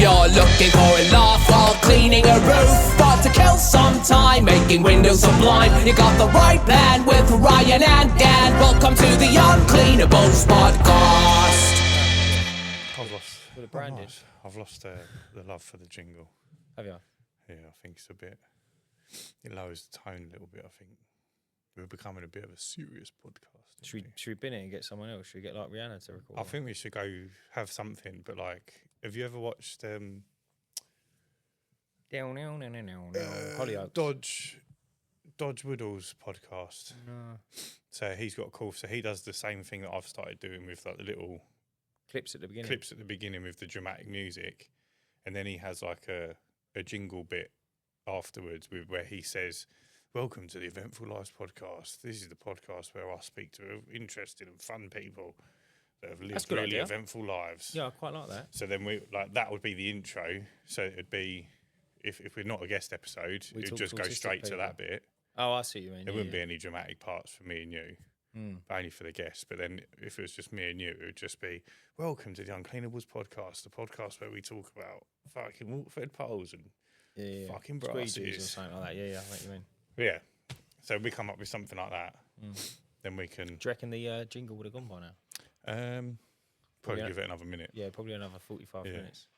you're looking for a laugh while cleaning a roof, got to kill some time making windows sublime, you got the right plan with Ryan and Dan. Welcome to the Uncleanables Podcast. I've lost the love for the jingle. Have you? Yeah, I think it's it lowers the tone a little bit. I think we're becoming a bit of a serious podcast. Should we bin it and get someone else? Should we get like Rihanna to record? I think we should go have something, but like, have you ever watched Hollyoaks. Dodge Woodall's podcast? No. So he's got a call. So he does the same thing that I've started doing with like the little Clips at the beginning. with the dramatic music, and then he has like a jingle bit afterwards where he says, "Welcome to the Eventful Lives Podcast. This is the podcast where I speak to interesting and fun people that have lived really eventful lives." Yeah, I quite like that. So then that would be the intro. So it'd be if we're not a guest episode, it would just go straight to that bit. Oh, I see what you mean. There wouldn't be any dramatic parts for me and you. But only for the guests. But then if it was just me and you, it would just be, "Welcome to the Uncleanables Podcast, the podcast where we talk about fucking Waterford poles and fucking brasses or something like that." Yeah, I know what you mean. Yeah. So we come up with something like that. Then we can... Do you reckon the jingle would have gone by now? Probably give it another minute. Yeah, probably another 45 minutes.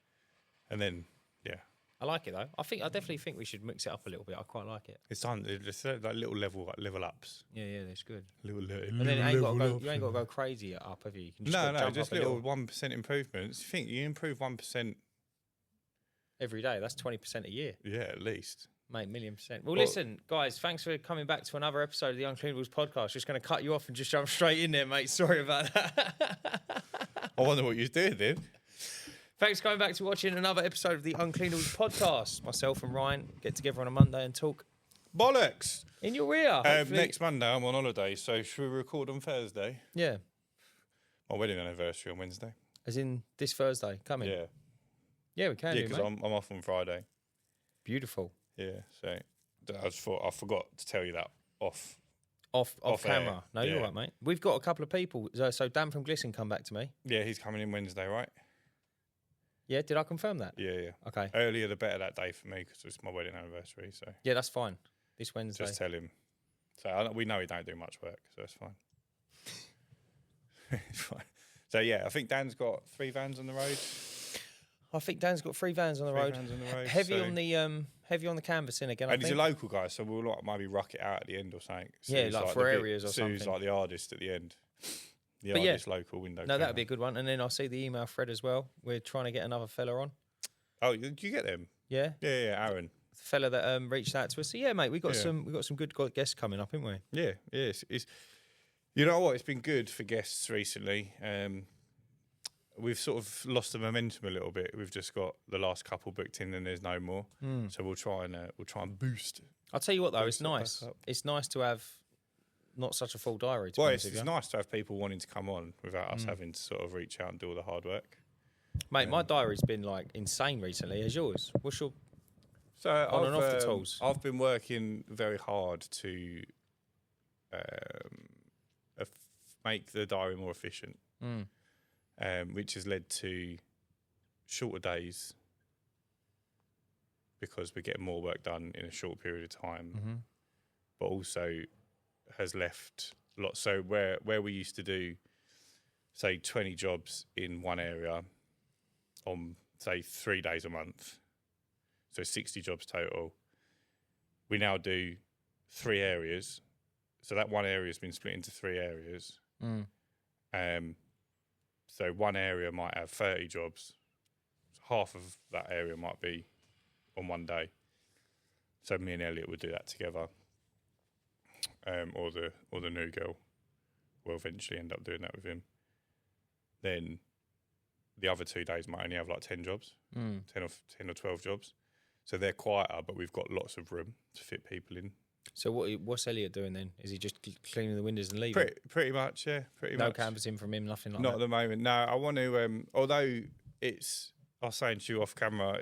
And then, yeah. I like it though. I definitely think we should mix it up a little bit. I quite like it. It's time. It's like little level ups. Yeah, that's good. And then you ain't got to go crazy up, have you? You can just little 1% improvements. You think you improve 1% every day? That's 20% a year. Yeah, at least. Mate, 1,000,000%. Well, listen, guys, thanks for coming back to another episode of the Uncleanables Podcast. Just going to cut you off and just jump straight in there, mate. Sorry about that. I wonder what you're doing then. Thanks for coming back to watching another episode of the Uncleanables Podcast. Myself and Ryan get together on a Monday and talk bollocks in your ear. Next Monday I'm on holiday, so should we record on Thursday? Yeah. My wedding anniversary on Wednesday. As in this Thursday coming? Yeah. Yeah, we can. Yeah, because I'm off on Friday. Beautiful. Yeah, so I forgot to tell you that off camera. Air. No, you're right, mate. We've got a couple of people. So Dan from Glisten come back to me. Yeah, he's coming in Wednesday, right? Yeah, did I confirm that? Yeah. Okay. Earlier the better that day for me because it's my wedding anniversary. So yeah, that's fine. This Wednesday. Just tell him. So we know he don't do much work, so it's fine. It's fine. So yeah, I think Dan's got 3 vans on the road. I think Dan's got 3 vans on the road. Heavy on the canvassing again. And he's a local guy, so we'll maybe ruck it out at the end or something. Yeah, like for areas or something. Sue's like the artist at the end. The artist local window. No, that would be a good one. And then I'll see the email thread as well. We're trying to get another fella on. Oh, did you get them? Yeah. Yeah, Aaron. The fella that reached out to us. So yeah, mate, we got some good guests coming up, haven't we? Yeah. It's you know what? It's been good for guests recently. We've sort of lost the momentum a little bit. We've just got the last couple booked in, and there's no more. So we'll try and boost. I'll tell you what though, it's nice. It's nice to have not such a full diary. It's nice to have people wanting to come on without us having to sort of reach out and do all the hard work. Mate, my diary's been like insane recently. As yours? What's your on and off the tools? I've been working very hard to make the diary more efficient. Which has led to shorter days because we're getting more work done in a short period of time, but also has left lots. So where we used to do, say, 20 jobs in one area on, say, 3 days a month, so 60 jobs total, we now do 3 areas. So that one area has been split into 3 areas. So one area might have 30 jobs. Half of that area might be on one day. So me and Elliot would do that together. Or the new girl will eventually end up doing that with him. Then the other 2 days might only have like 10 jobs, 10 or 12 jobs. So they're quieter, but we've got lots of room to fit people in. So what's Elliot doing then? Is he just cleaning the windows and leaving? Pretty much, yeah. No canvassing from him, nothing like that? Not at the moment, no. I want to, although it's, I was saying to you off camera,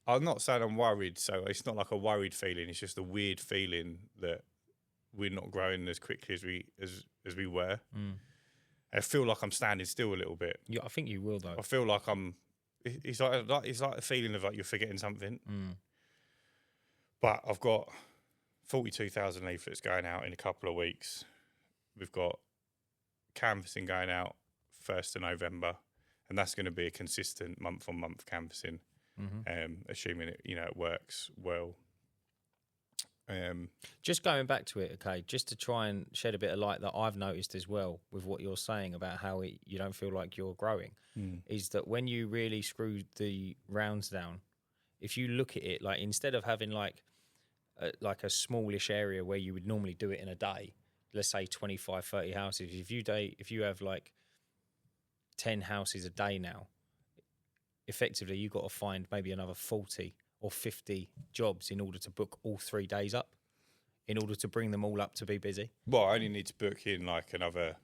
I'm not saying I'm worried, so it's not like a worried feeling, it's just a weird feeling that we're not growing as quickly as we were. I feel like I'm standing still a little bit. Yeah, I think you will though. I feel like I'm it's like the feeling of like you're forgetting something. But I've got 42,000 leaflets going out in a couple of weeks. We've got canvassing going out 1st of November, and that's going to be a consistent month-on-month canvassing, assuming it works well. Just going back to it, okay, just to try and shed a bit of light that I've noticed as well with what you're saying about how you don't feel like you're growing, is that when you really screw the rounds down, if you look at it, like instead of having like a smallish area where you would normally do it in a day, let's say 25, 30 houses, if you have like 10 houses a day now, effectively you've got to find maybe another 40 or 50 jobs in order to book all 3 days up, in order to bring them all up to be busy. Well, I only need to book in like another...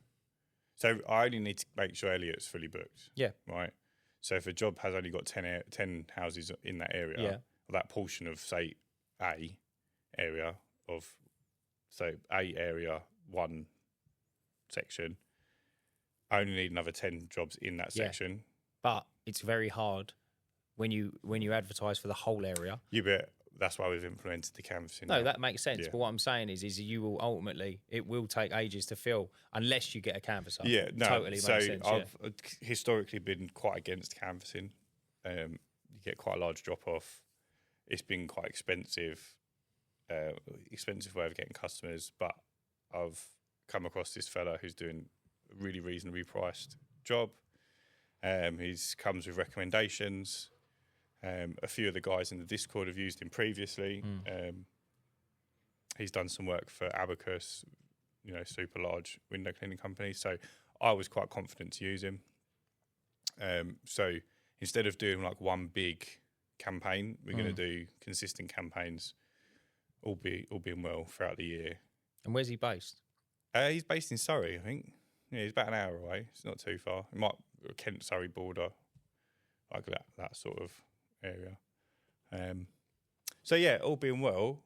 So I only need to make sure Elliot's fully booked. Yeah. Right? So if a job has only got 10 houses in that area, or that portion of, say, A area of... So A area, 1 section, I only need another 10 jobs in that section. But it's very hard when you advertise for the whole area. Yeah, but that's why we've implemented the canvassing. No, that makes sense. Yeah. But what I'm saying is you will ultimately, it will take ages to fill unless you get a canvasser. Yeah, no. Totally makes sense. I've historically been quite against canvassing. You get quite a large drop off. It's been quite expensive way of getting customers. But I've come across this fella who's doing a really reasonably priced job. He comes with recommendations. A few of the guys in the Discord have used him previously. He's done some work for Abacus, super large window cleaning company. So I was quite confident to use him. So instead of doing like one big campaign, we're going to do consistent campaigns, all being well throughout the year. And where's he based? He's based in Surrey, I think. Yeah, he's about an hour away. It's not too far. It might Kent Surrey border, like that sort of area. So yeah, all being well,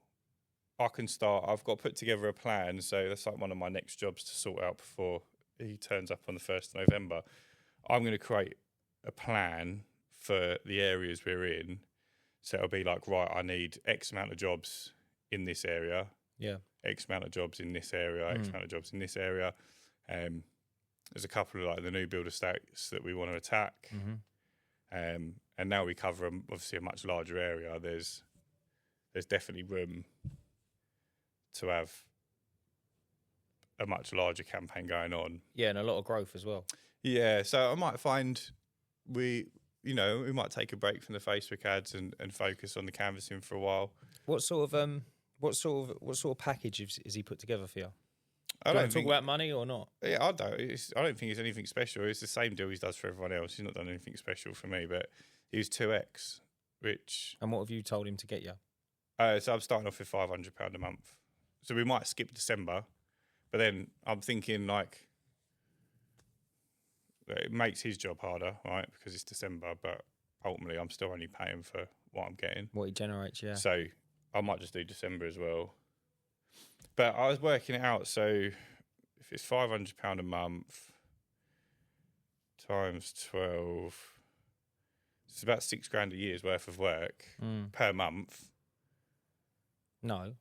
I can start. I've got to put together a plan. So that's like one of my next jobs to sort out before he turns up on the 1st of November. I'm going to create a plan for the areas we're in. So it'll be like, right, I need X amount of jobs in this area. Yeah. X amount of jobs in this area. X amount of jobs in this area. There's a couple of like the new builder estates that we want to attack. And now we cover obviously a much larger area. There's definitely room to have a much larger campaign going on. Yeah, and a lot of growth as well. Yeah, so I might find we might take a break from the Facebook ads and focus on the canvassing for a while. What sort of package is he put together for you? I don't talk about money or not? Yeah, I don't think it's anything special. It's the same deal he does for everyone else. He's not done anything special for me, but he was 2x, which... And what have you told him to get you? So I'm starting off with £500 a month. So we might skip December, but then I'm thinking like it makes his job harder, right? Because it's December, but ultimately I'm still only paying for what I'm getting. What he generates, yeah. So I might just do December as well. But I was working it out, so if it's £500 a month times 12, it's about £6,000 a year's worth of work per month. No.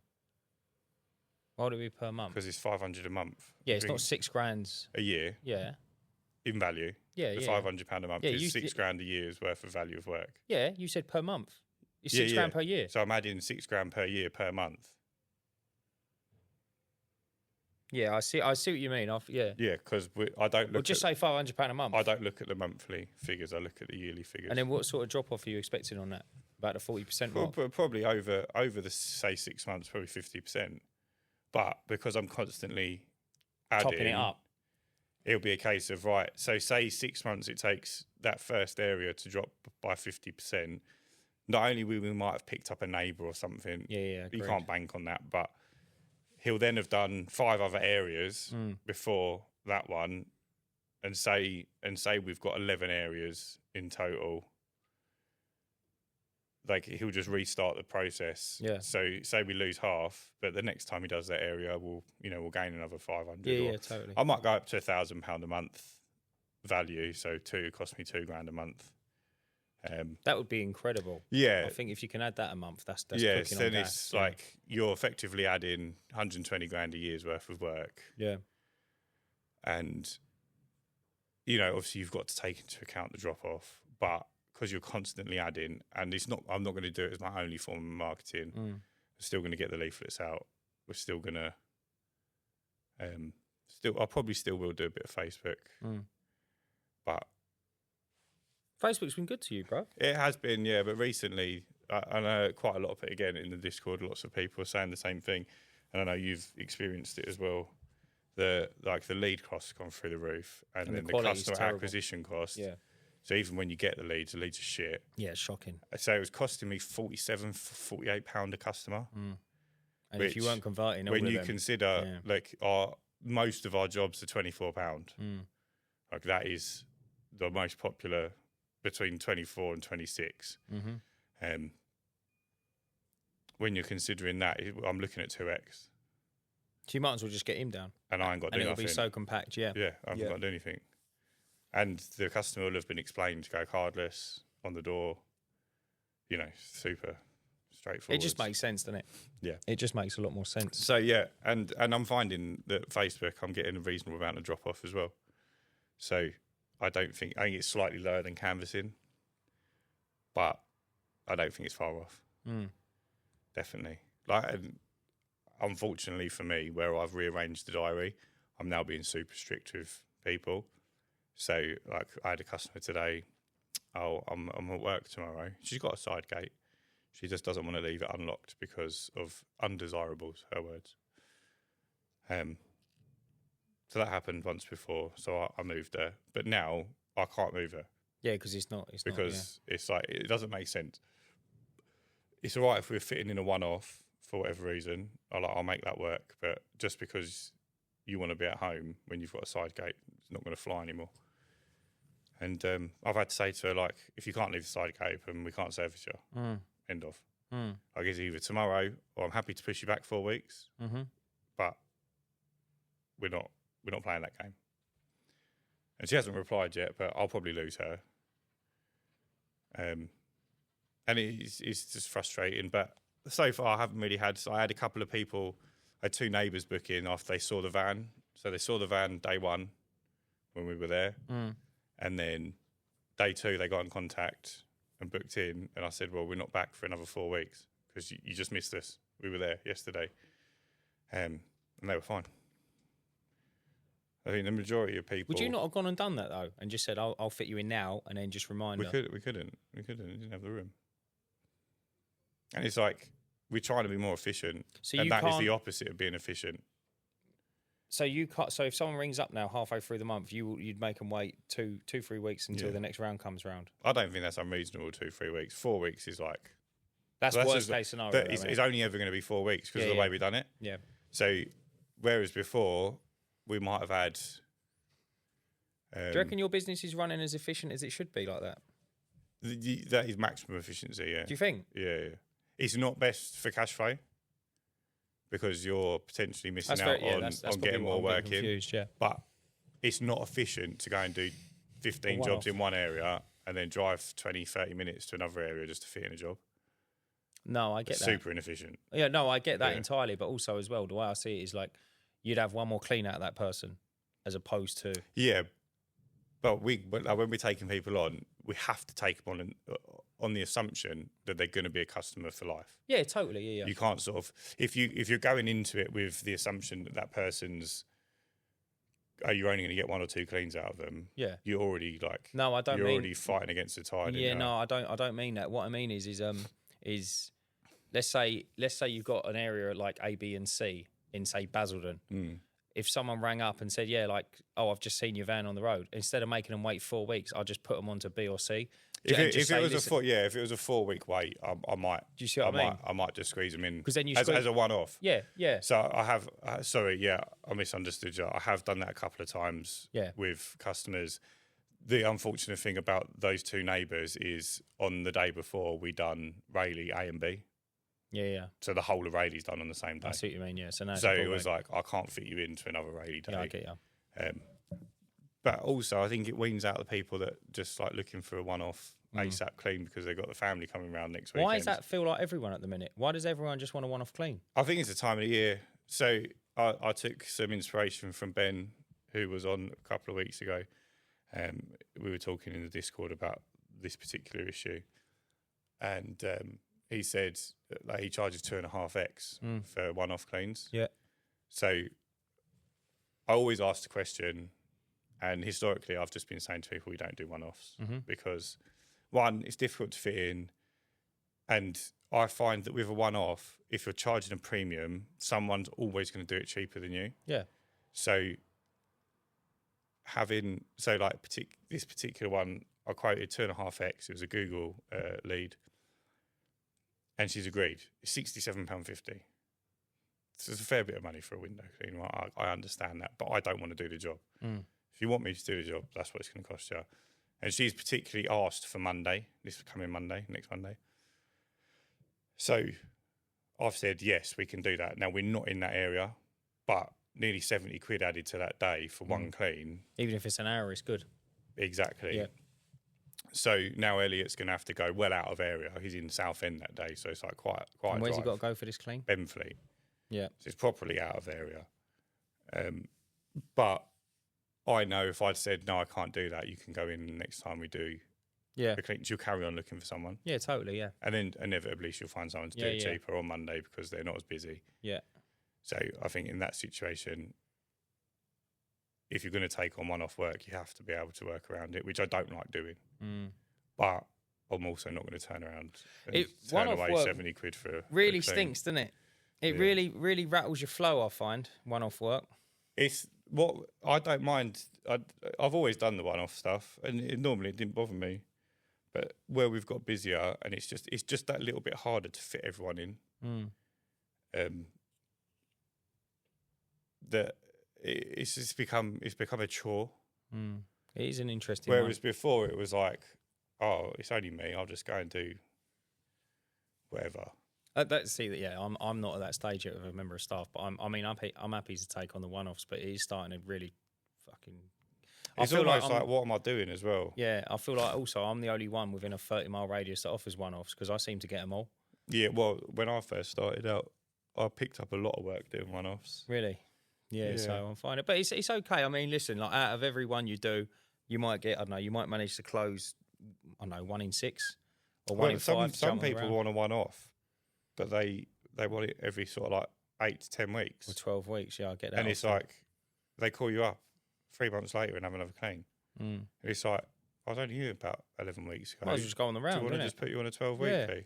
Why would it be per month? Because it's £500 a month. Yeah, it's not £6,000 a year. Yeah. In value. Yeah, the yeah. £500 a month is £6,000 a year's worth of value of work. Yeah, you said per month. It's £6,000 per year. So I'm adding £6,000 per year per month. Yeah, I see what you mean. Yeah, because I don't look. Or just say £500 a month. I don't look at the monthly figures. I look at the yearly figures. And then what sort of drop off are you expecting on that? About the 40% mark? Probably over the say 6 months, probably 50%. But because I'm constantly topping it up, it'll be a case of right. So say 6 months, it takes that first area to drop by 50%. Not only we might have picked up a neighbour or something. Yeah. You can't bank on that, but he'll then have done 5 other areas before that one, and say we've got 11 areas in total. Like he'll just restart the process. Yeah. So say we lose half, but the next time he does that area, we'll gain another 500. Yeah, totally. I might go up to £1,000 a month value. So cost me £2,000 a month. That would be incredible. Yeah. I think if you can add that a month, that's yes, cooking then on gas. it's like you're effectively adding 120 grand a year's worth of work. Yeah. And, you know, obviously you've got to take into account the drop off, but because you're constantly adding, and I'm not going to do it as my only form of marketing. I'm still going to get the leaflets out. We're still going to, I probably still will do a bit of Facebook, but Facebook's been good to you, bro. it has been, yeah. But recently, I know quite a lot of it again in the Discord. Lots of people are saying the same thing, and I know you've experienced it as well. The lead costs gone through the roof, and then the customer acquisition cost. Yeah. So even when you get the leads are shit. Yeah, it's shocking. So it was costing me £48 a customer. And if you weren't converting, when you consider most of our jobs are £24. Like that is the most popular between 24 and 26. When you're considering that, I'm looking at 2x. So you might as well just get him down. And I ain't got to do nothing. And it'll be so compact, yeah. Yeah, I haven't got to do anything. And the customer will have been explained to go cardless on the door. You know, super straightforward. It just makes sense, doesn't it? Yeah. It just makes a lot more sense. So, yeah, and I'm finding that Facebook, I'm getting a reasonable amount of drop-off as well. So I think it's slightly lower than canvassing, but I don't think it's far off. Definitely. And unfortunately for me, where I've rearranged the diary, I'm now being super strict with people. So, like, I had a customer today. I'm at work tomorrow. She's got a side gate. She just doesn't want to leave it unlocked because of undesirables, her words. So that happened once before. So I moved her, but now I can't move her. Yeah, because it's not. It's like it doesn't make sense. It's all right if we're fitting in a one-off for whatever reason. I'll make that work. But just because you want to be at home when you've got a side gate, it's not going to fly anymore. And I've had to say to her, like, if you can't leave the side gate open, we can't service you. End of. I guess either tomorrow or I'm happy to push you back 4 weeks. But we're not playing that game. And she hasn't replied yet, but I'll probably lose her. And it's just frustrating. But so far, I haven't really had. So I had a couple of people. I had 2 neighbours book in after they saw the van. So they saw the van day 1 when we were there. And then day 2, they got in contact and booked in. And I said, well, we're not back for another 4 weeks because you just missed us. We were there yesterday. And they were fine. I think the majority of people... Would you not have gone and done that, though, and just said, I'll fit you in now, and then just remind her? We couldn't. We didn't have the room. And it's like, we're trying to be more efficient, and that is the opposite of being efficient. So you can't. So if someone rings up now halfway through the month, you'd make them wait 2-3 weeks until the next round comes around. I don't think that's unreasonable. 2-3 weeks. 4 weeks is like that's worst case scenario. It's only ever going to be 4 weeks because of the way we've done it. Yeah. So whereas before we might have had. Do you reckon your business is running as efficient as it should be like that? That is maximum efficiency. Yeah. Do you think? Yeah. It's not best for cash flow. Because you're potentially missing out on getting more work in. Yeah. But it's not efficient to go and do 15 jobs in one area and then drive 20, 30 minutes to another area just to fit in a job. No, I get that. Super inefficient. Yeah, no, I get that entirely. But also as well, the way I see it is like you'd have one more clean out of that person as opposed to... Yeah. But when we're taking people on, we have to take them on the assumption that they're going to be a customer for life. Yeah, totally. Yeah. You can't sort of if you're going into it with the assumption that person's you're only going to get 1 or 2 cleans out of them. Yeah, you're already like no, I don't. You're already fighting against the tide. Yeah, no, I don't mean that. What I mean is let's say you've got an area like A, B, and C in say Basildon. If someone rang up and said, yeah, like, oh, I've just seen your van on the road, instead of making them wait 4 weeks, I'll just put them onto B or C. If it was a 4 week wait, I might. Do you see what I mean? I might just squeeze them in then you as a one off. Yeah. So I have. I misunderstood you. I have done that a couple of times. With customers. The unfortunate thing about those 2 neighbours is on the day before we done Rayleigh A and B. Yeah. So the whole of Rayleigh's done on the same day. I see what you mean, yeah. So it was like, I can't fit you into another Rayleigh day. Yeah, I get you. But also, I think it weans out the people that just like looking for a one-off ASAP clean because they've got the family coming around next weekend. Why does that feel like everyone at the minute? Why does everyone just want a one-off clean? I think it's the time of the year. So I took some inspiration from Ben, who was on a couple of weeks ago. We were talking in the Discord about this particular issue. And he said that he charges 2.5x for one-off cleans. Yeah. So I always ask the question, and historically I've just been saying to people we don't do one-offs because, one, it's difficult to fit in, and I find that with a one-off, if you're charging a premium, someone's always going to do it cheaper than you. Yeah. So this particular one, I quoted 2.5x. It was a Google lead, and she's agreed. It's £67.50. So it's a fair bit of money for a window clean. Right? I understand that, but I don't want to do the job. If you want me to do the job, that's what it's going to cost you. And she's particularly asked for Monday, this coming Monday, next Monday. So I've said, yes, we can do that. Now, we're not in that area, but nearly 70 quid added to that day for one clean. Even if it's an hour, it's good. Exactly. Yeah. So now Elliot's going to have to go well out of area. He's in Southend that day, so it's like quite And where's a he got to go for this clean? Benfleet. Yeah. So it's properly out of area. But I know if I'd said, no, I can't do that, you can go in the next time we do the cleans. You'll carry on looking for someone. Yeah, totally, yeah. And then inevitably she'll find someone to do it cheaper on Monday because they're not as busy. Yeah. So I think in that situation, if you're going to take on one-off work, you have to be able to work around it, which I don't like doing. But I'm also not going to turn around and turn away 70 quid for really a clean. stinks, doesn't it? It really, really rattles your flow, I find, one-off work. It's what I don't mind. I've always done the one-off stuff, and it didn't bother me. But where we've got busier, and it's just that little bit harder to fit everyone in. That it's become a chore. It is an interesting. Whereas before it was like, oh, it's only me. I'll just go and do whatever. I'm not at that stage yet of a member of staff, but I'm happy to take on the one-offs, but it is starting to really fucking. It's almost like what am I doing as well? Yeah, I feel like also I'm the only one within a 30-mile radius that offers one-offs because I seem to get them all. Yeah, well, when I first started out, I picked up a lot of work doing one-offs. Really? Yeah. So I'm fine. But it's okay. I mean, listen, like out of every one you do, you might get, I don't know, you might manage to close, I don't know, 1 in 6 or 1 in 5. Some people want a one-off, but they want it every sort of like 8 to 10 weeks. Or 12 weeks, yeah, I get that. And it's like, they call you up 3 months later and have another clean. And it's like, I was only here about 11 weeks ago. Might as well just go on the round, do you want to just put you on a 12-weekly?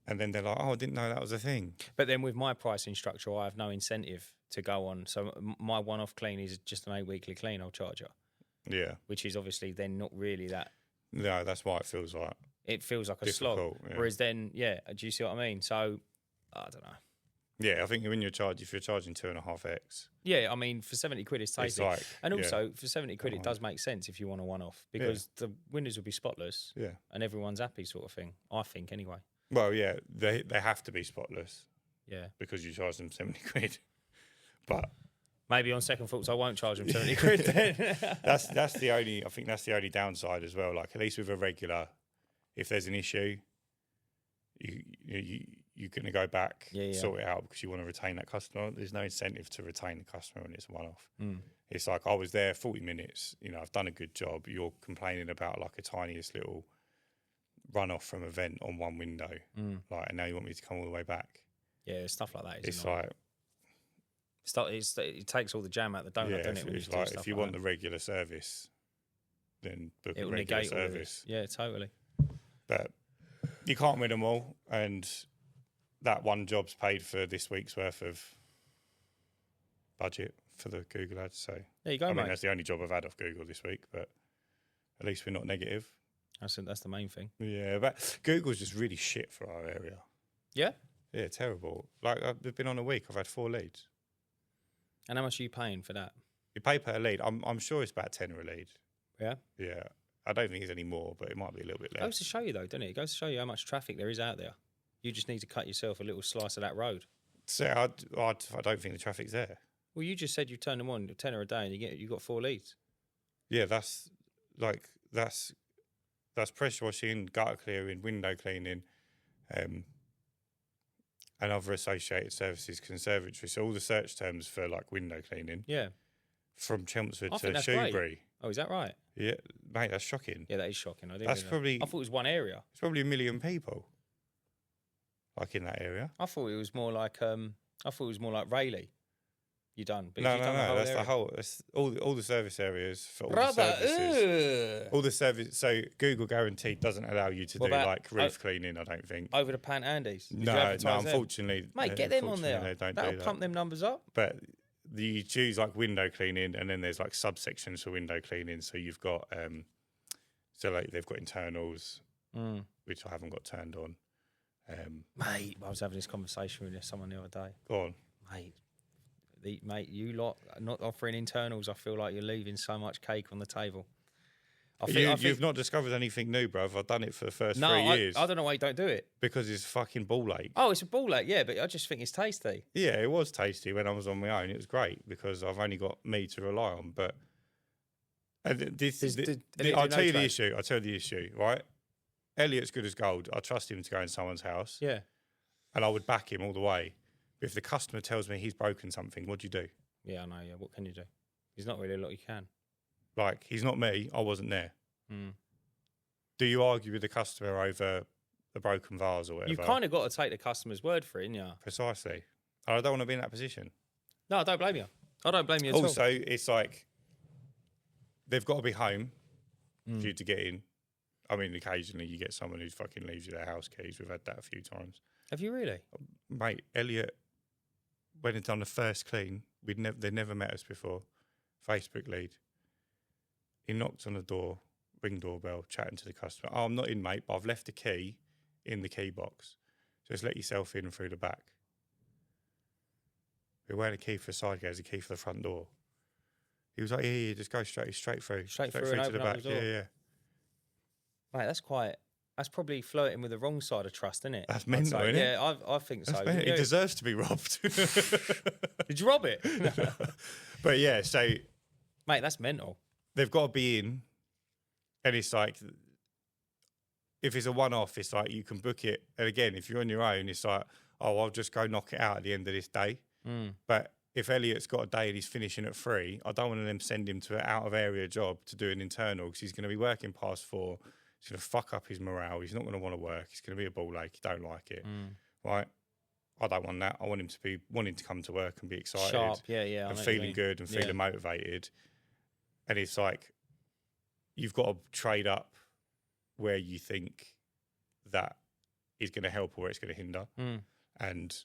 And then they're like, oh, I didn't know that was a thing. But then with my pricing structure, I have no incentive to go on. So my one-off clean is just an 8-weekly clean I'll charge you. Yeah. Which is obviously then not really that. No, that's why it feels like. It feels like a difficult, slog. Yeah. Whereas then, do you see what I mean? So, I don't know. Yeah, I think if you're charging 2.5x. Yeah, I mean, for 70 quid, it's tasty. Like, and also, for 70 quid, it does make sense if you want a one-off because the windows will be spotless and everyone's happy sort of thing, I think, anyway. Well, yeah, they have to be spotless. Yeah. Because you charge them 70 quid. But maybe on second thoughts, I won't charge them 70 quid then. that's the only downside as well. Like, at least with a regular, if there's an issue, you're going to go back, sort it out because you want to retain that customer. There's no incentive to retain the customer when it's a one-off. It's like, I was there 40 minutes, I've done a good job. You're complaining about like a tiniest little run-off from a vent on one window. Like, and now you want me to come all the way back. Yeah, stuff like that. It's like... it takes all the jam out the donut, doesn't it? It's like, if you want the regular service, then book a regular service. Yeah, totally. But you can't win them all, and that one job's paid for this week's worth of budget for the Google ads. So there you go, I mate. mean, that's the only job I've had off Google this week, but at least we're not negative. That's the main thing. Yeah, but Google's just really shit for our area. Yeah? Yeah, terrible. Like, I've been on a week, I've had 4 leads. And how much are you paying for that? You pay per lead. I'm sure it's about 10 a lead. Yeah? Yeah. I don't think it's any more, but it might be a little bit less. It goes to show you, though, doesn't it? It goes to show you how much traffic there is out there. You just need to cut yourself a little slice of that road. So I don't think the traffic's there. Well, you just said you turn them on 10 a day and you got 4 leads. Yeah, that's pressure washing, gutter clearing, window cleaning, and other associated services, conservatory. So all the search terms for like window cleaning. Yeah. From Chelmsford I to think that's Shoebury. great. Oh, is that right? Yeah, mate, that's shocking. Yeah, that is shocking. I That's probably. I thought it was one area. It's probably 1 million people, like in that area. I thought it was more like Rayleigh. You done? But No, you done that's area. the whole. That's all the service areas for all Brother, the services. All the service. So Google Guaranteed doesn't allow you to What do about like roof cleaning. I don't think. Over the Pan Andes. Did you No, advertise them? unfortunately, Mate, get them on there. They don't That'll do that. pump them numbers up. But you choose like window cleaning, and then there's like subsections for window cleaning. So you've got so like they've got internals, which I haven't got turned on. Mate, I was having this conversation with someone the other day. Go on. Mate, you lot not offering internals. I feel like you're leaving so much cake on the table. You've not discovered anything new, bruv. I've done it for the first 3 years. I don't know why you don't do it. Because it's a fucking ball ache. Oh, it's a ball ache, yeah, but I just think it's tasty. Yeah, it was tasty when I was on my own. It was great because I've only got me to rely on. But I'll tell you the issue. I'll tell you the issue, right? Elliot's good as gold. I trust him to go in someone's house. Yeah. And I would back him all the way. But if the customer tells me he's broken something, what do you do? Yeah, I know, yeah. What can you do? There's not really a lot you can. Like, he's not me. I wasn't there. Mm. Do you argue with the customer over a broken vase or whatever? You've kind of got to take the customer's word for it, innit? Precisely. I don't want to be in that position. No, I don't blame you. I don't blame you at all. Also, it's like they've got to be home for you to get in. I mean, occasionally you get someone who fucking leaves you their house keys. We've had that a few times. Have you really? Mate, Elliot, when he'd done the first clean, they'd never met us before. Facebook lead. He knocked on the door, ring doorbell, chatting to the customer. Oh, I'm not in, mate, but I've left the key in the key box. Just let yourself in through the back. We weren't a key for the side gate, there's a key for the front door. He was like, yeah, just go straight through. Straight through to and the open up back. the door. Yeah. Mate, that's probably flirting with the wrong side of trust, isn't it? That's mental, isn't it? Yeah, I think so. He deserves to be robbed. Did you rob it? But yeah, so... Mate, that's mental. They've got to be in, and it's like, if it's a one-off, it's like you can book it. And again, if you're on your own, it's like, oh, I'll just go knock it out at the end of this day. But if Elliot's got a day and he's finishing at 3, I don't want to then send him to an out-of-area job to do an internal because he's going to be working past 4. It's going to fuck up his morale. He's not going to want to work. It's going to be a ball ache. He don't like it, right? I don't want that. I want him to be wanting to come to work and be excited, Sharp, yeah, and feeling good and feeling motivated. And it's like you've got to trade up where you think that is going to help or where it's going to hinder. And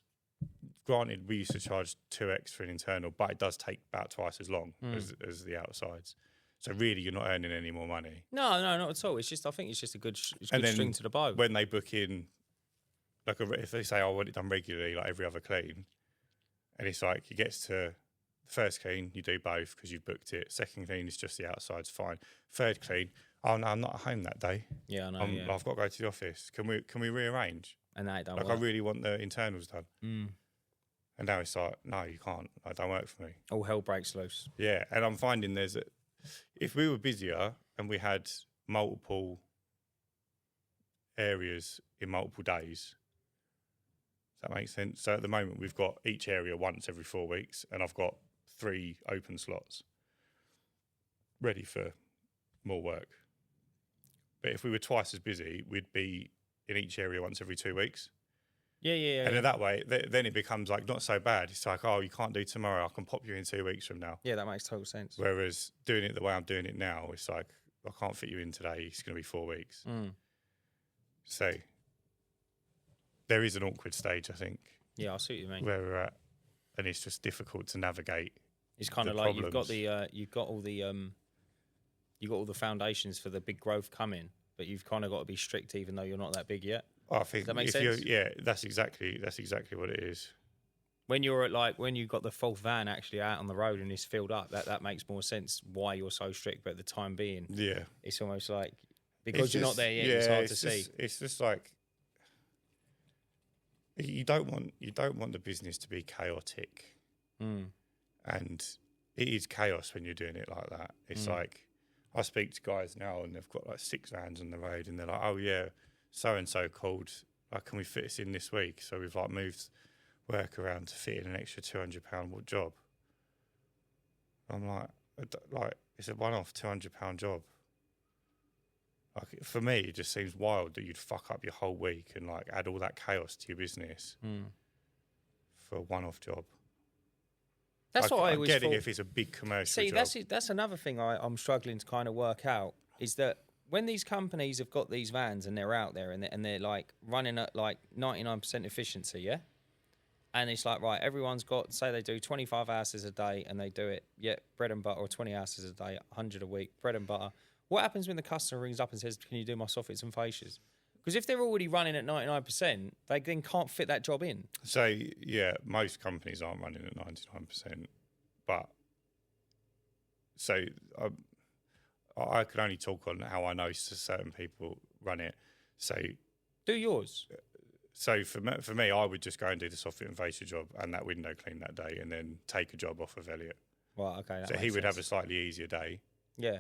granted, we used to charge 2x for an internal, but it does take about twice as long as the outsides. So really, you're not earning any more money. No, not at all. It's just, I think it's just a good string to the bow. When they book in, like if they say, I want it done regularly, like every other clean, and it's like it gets to the first clean, you do both because you've booked it. Second clean is just the outside's fine. Third clean, oh no, I'm not at home that day. Yeah, I know. I've got to go to the office. Can we rearrange? And that don't like work. I really want the internals done. And now it's like, no, you can't. It don't work for me. All hell breaks loose. Yeah, and I'm finding if we were busier and we had multiple areas in multiple days, does that make sense? So at the moment, we've got each area once every 4 weeks, and I've got 3 open slots ready for more work. But if we were twice as busy, we'd be in each area once every 2 weeks. Yeah. And in that way, then it becomes like not so bad. It's like, oh, you can't do tomorrow. I can pop you in 2 weeks from now. Yeah, that makes total sense. Whereas doing it the way I'm doing it now, it's like, I can't fit you in today. It's going to be 4 weeks. So there is an awkward stage, I think. Yeah, I see what you mean. Where we're at, and it's just difficult to navigate. It's kind of like you've got all the foundations for the big growth coming, but you've kind of got to be strict, even though you're not that big yet. I think Does that make sense? That's exactly what it is. When you've got the full van actually out on the road and it's filled up, that makes more sense why you're so strict. But at the time being, it's almost like because you're not there yet, it's hard to see. It's just like you don't want the business to be chaotic, and it is chaos when you're doing it like that. It's like I speak to guys now and they've got like 6 vans on the road and they're like, oh yeah, so-and-so called, like, can we fit this in this week? So we've like moved work around to fit in an extra £200 job. I'm like, it's a one-off £200 job. Like, for me, it just seems wild that you'd fuck up your whole week and like add all that chaos to your business for a one-off job. That's what I always get thought. it if it's a big commercial See, job. that's another thing I'm struggling to kind of work out is that when these companies have got these vans and they're out there and they're like running at like 99% efficiency, yeah? And it's like, right, everyone's got, say they do 25 hours a day and they do it, bread and butter, or 20 hours a day, 100 a week, bread and butter. What happens when the customer rings up and says, can you do my soffits and fascias? Because if they're already running at 99%, they then can't fit that job in. So, yeah, most companies aren't running at 99%. But, so I can only talk on how I know certain people run it. So, do yours. So for me, I would just go and do the soffit and fascia job and that window clean that day and then take a job off of Elliot. Right, okay. So he would have a slightly easier day. Yeah.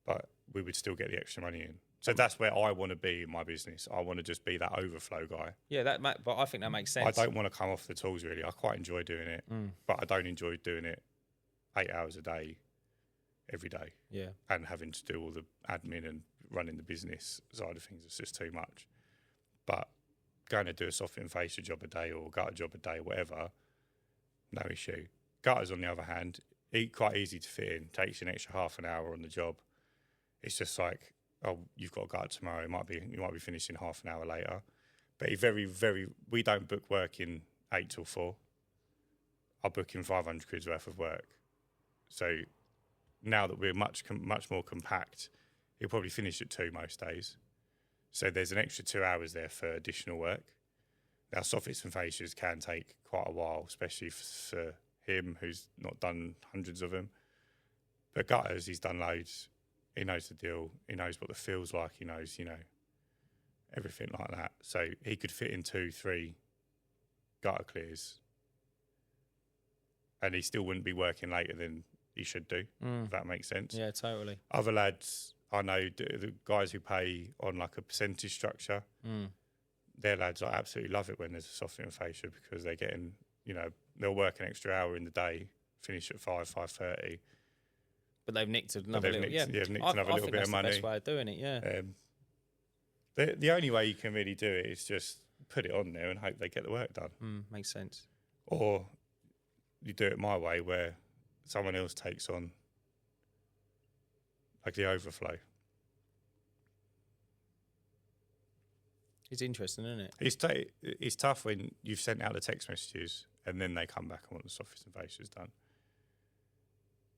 But we would still get the extra money in. So that's where I want to be in my business. I want to just be that overflow guy. Yeah, but I think that makes sense. I don't want to come off the tools, really. I quite enjoy doing it, but I don't enjoy doing it 8 hours a day, every day. Yeah. And having to do all the admin and running the business side of things. It's just too much. But going to do a soffit and fascia job a day or gutter job a day, whatever, no issue. Gutters, on the other hand, quite easy to fit in. Takes you an extra half an hour on the job. It's just like, oh, you've got a gutter tomorrow. You might be finishing half an hour later. But we don't book work in 8 till 4. I book in 500 quid's worth of work. So now that we're much more compact, you'll probably finish at 2 most days. So there's an extra 2 hours there for additional work. Now, soffits and fascias can take quite a while, especially for him, who's not done hundreds of them. But gutters, he's done loads. He knows the deal. He knows what the feel's like. He knows, everything like that. So he could fit in 2-3 gutter clears, and he still wouldn't be working later than he should do, if that makes sense. Yeah, totally. Other lads, I know the guys who pay on like a percentage structure, their lads absolutely love it when there's a soffit and fascia because they're getting, they'll work an extra hour in the day, finish at 5:30. But they've nicked another little, nicked another little bit of money. That's the best way of doing it, yeah. The only way you can really do it is just put it on there and hope they get the work done. Makes sense. Or you do it my way where someone else takes on like the overflow. It's interesting, isn't it? It's tough when you've sent out the text messages and then they come back and want the soffits and fascias done.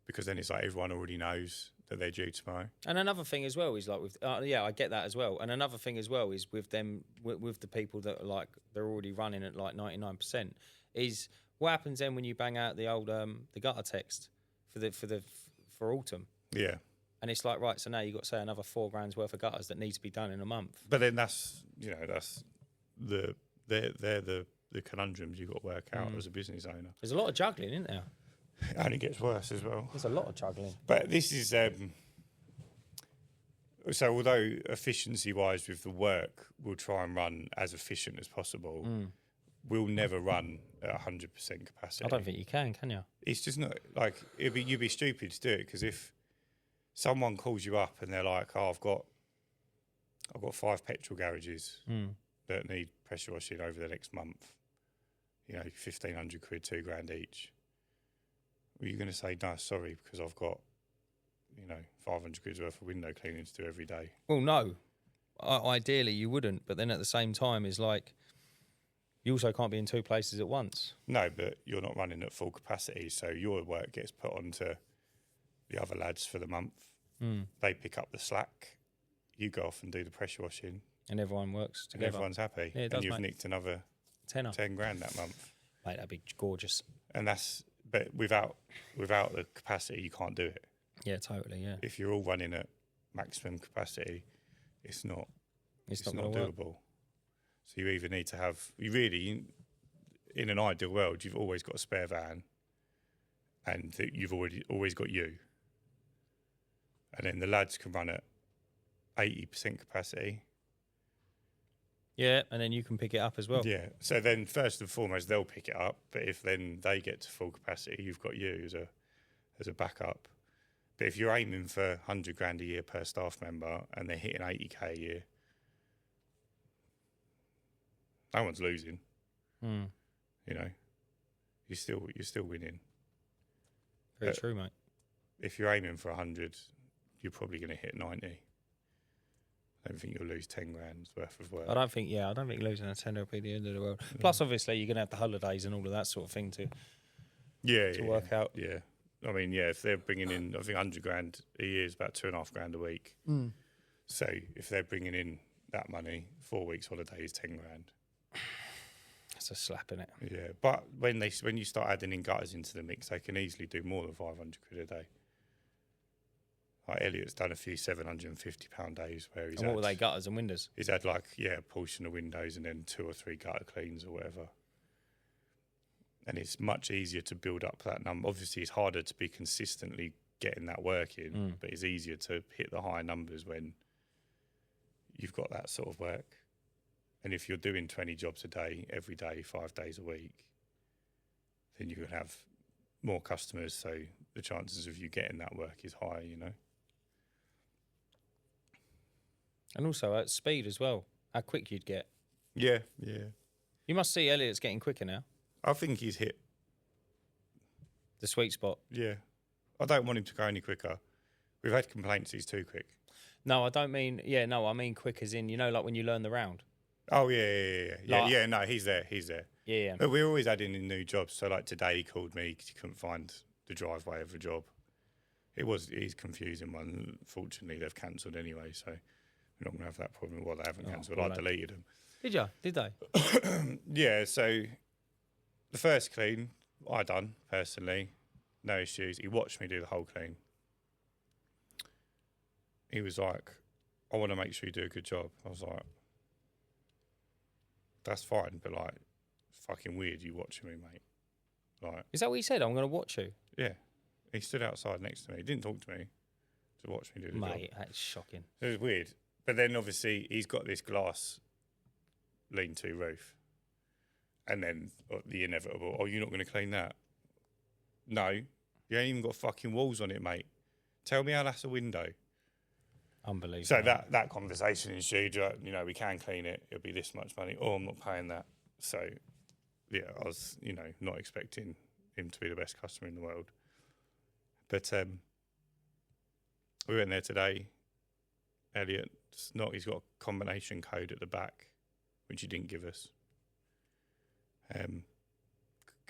Because then it's like everyone already knows that they're due tomorrow. And another thing as well is like with I get that as well. And another thing as well is with them with the people that are like they're already running at like 99% is what happens then when you bang out the old the gutter text for autumn. Yeah. And it's like, right, so now you've got, say, another £4,000 worth of gutters that need to be done in a month. But then that's the conundrums you've got to work out as a business owner. There's a lot of juggling, isn't there? It only gets worse as well. There's a lot of juggling. But this is... so although efficiency-wise with the work, we'll try and run as efficient as possible, we'll never run at 100% capacity. I don't think you can you? It's just not... Like, you'd be stupid to do it, because if someone calls you up and they're like, oh, I've got 5 petrol garages that need pressure washing over the next month, 1,500 quid, £2,000 each. Well, you're going to say, no, sorry, because I've got, 500 quid's worth of window cleaning to do every day. Well, no. Ideally, you wouldn't. But then at the same time, it's like, you also can't be in 2 places at once. No, but you're not running at full capacity, so your work gets put onto the other lads for the month. They pick up the slack. You go off and do the pressure washing. And everyone works together. And everyone's happy. Yeah, and you've nicked another £10,000 that month. Mate, that'd be gorgeous. And but without the capacity, you can't do it. Yeah, totally, yeah. If you're all running at maximum capacity, it's not doable. So you either need to have, in an ideal world, you've always got a spare van and you've always got you. and then the lads can run at 80% capacity. Yeah, and then you can pick it up as well. Yeah. So then, first and foremost, they'll pick it up. But if then they get to full capacity, you've got you as a backup. But if you're aiming for 100 grand a year per staff member and they're hitting 80k a year, no one's losing. You know, you're still winning. Very true, mate. If you're aiming for 100, you're probably going to hit 90. I don't think you'll lose 10 grand's worth of work. I don't think losing a tenner will be the end of the world. Plus, obviously, you're going to have the holidays and all of that sort of thing to work out. Yeah. I mean, if they're bringing in, I think 100 grand a year is about 2.5 grand a week. So if they're bringing in that money, 4 weeks holiday is 10 grand. That's a slap, innit? Yeah, but when you start adding in gutters into the mix, they can easily do more than 500 quid a day. Like Elliot's done a few £750 days where he's. And what were they, gutters and windows? He's had a portion of windows and then 2 or 3 gutter cleans or whatever. And it's much easier to build up that number. Obviously, it's harder to be consistently getting that work in, but it's easier to hit the high numbers when you've got that sort of work. And if you're doing 20 jobs a day, every day, 5 days a week, then you can have more customers. So the chances of you getting that work is higher, you know. And also at speed as well, how quick you'd get. Yeah. You must see Elliot's getting quicker now. I think he's hit the sweet spot. Yeah. I don't want him to go any quicker. We've had complaints he's too quick. No, I don't mean, I mean quick as in, like when you learn the round. Oh, yeah. No, he's there. Yeah. But we're always adding in new jobs. So like today he called me because he couldn't find the driveway of a job. He's confusing one. Fortunately, they've cancelled anyway, so we're not going to have that problem. Well, they haven't cancelled. I deleted them. Did you? Did they? Yeah, so the first clean I done, personally. No issues. He watched me do the whole clean. He was like, I want to make sure you do a good job. I was like, that's fine, but like, it's fucking weird you watching me, mate. Like, is that what he said? I'm going to watch you? Yeah. He stood outside next to me. He didn't talk to me to watch me do the job. Mate, that's shocking. It was weird. But then obviously he's got this glass lean-to roof. And then the inevitable, you're not going to clean that? No. You ain't even got fucking walls on it, mate. Tell me how that's a window. Unbelievable. So that conversation ensued, we can clean it. It'll be this much money. I'm not paying that. So, yeah, I was, not expecting him to be the best customer in the world. But we went there today. Elliot's he's got a combination code at the back, which he didn't give us.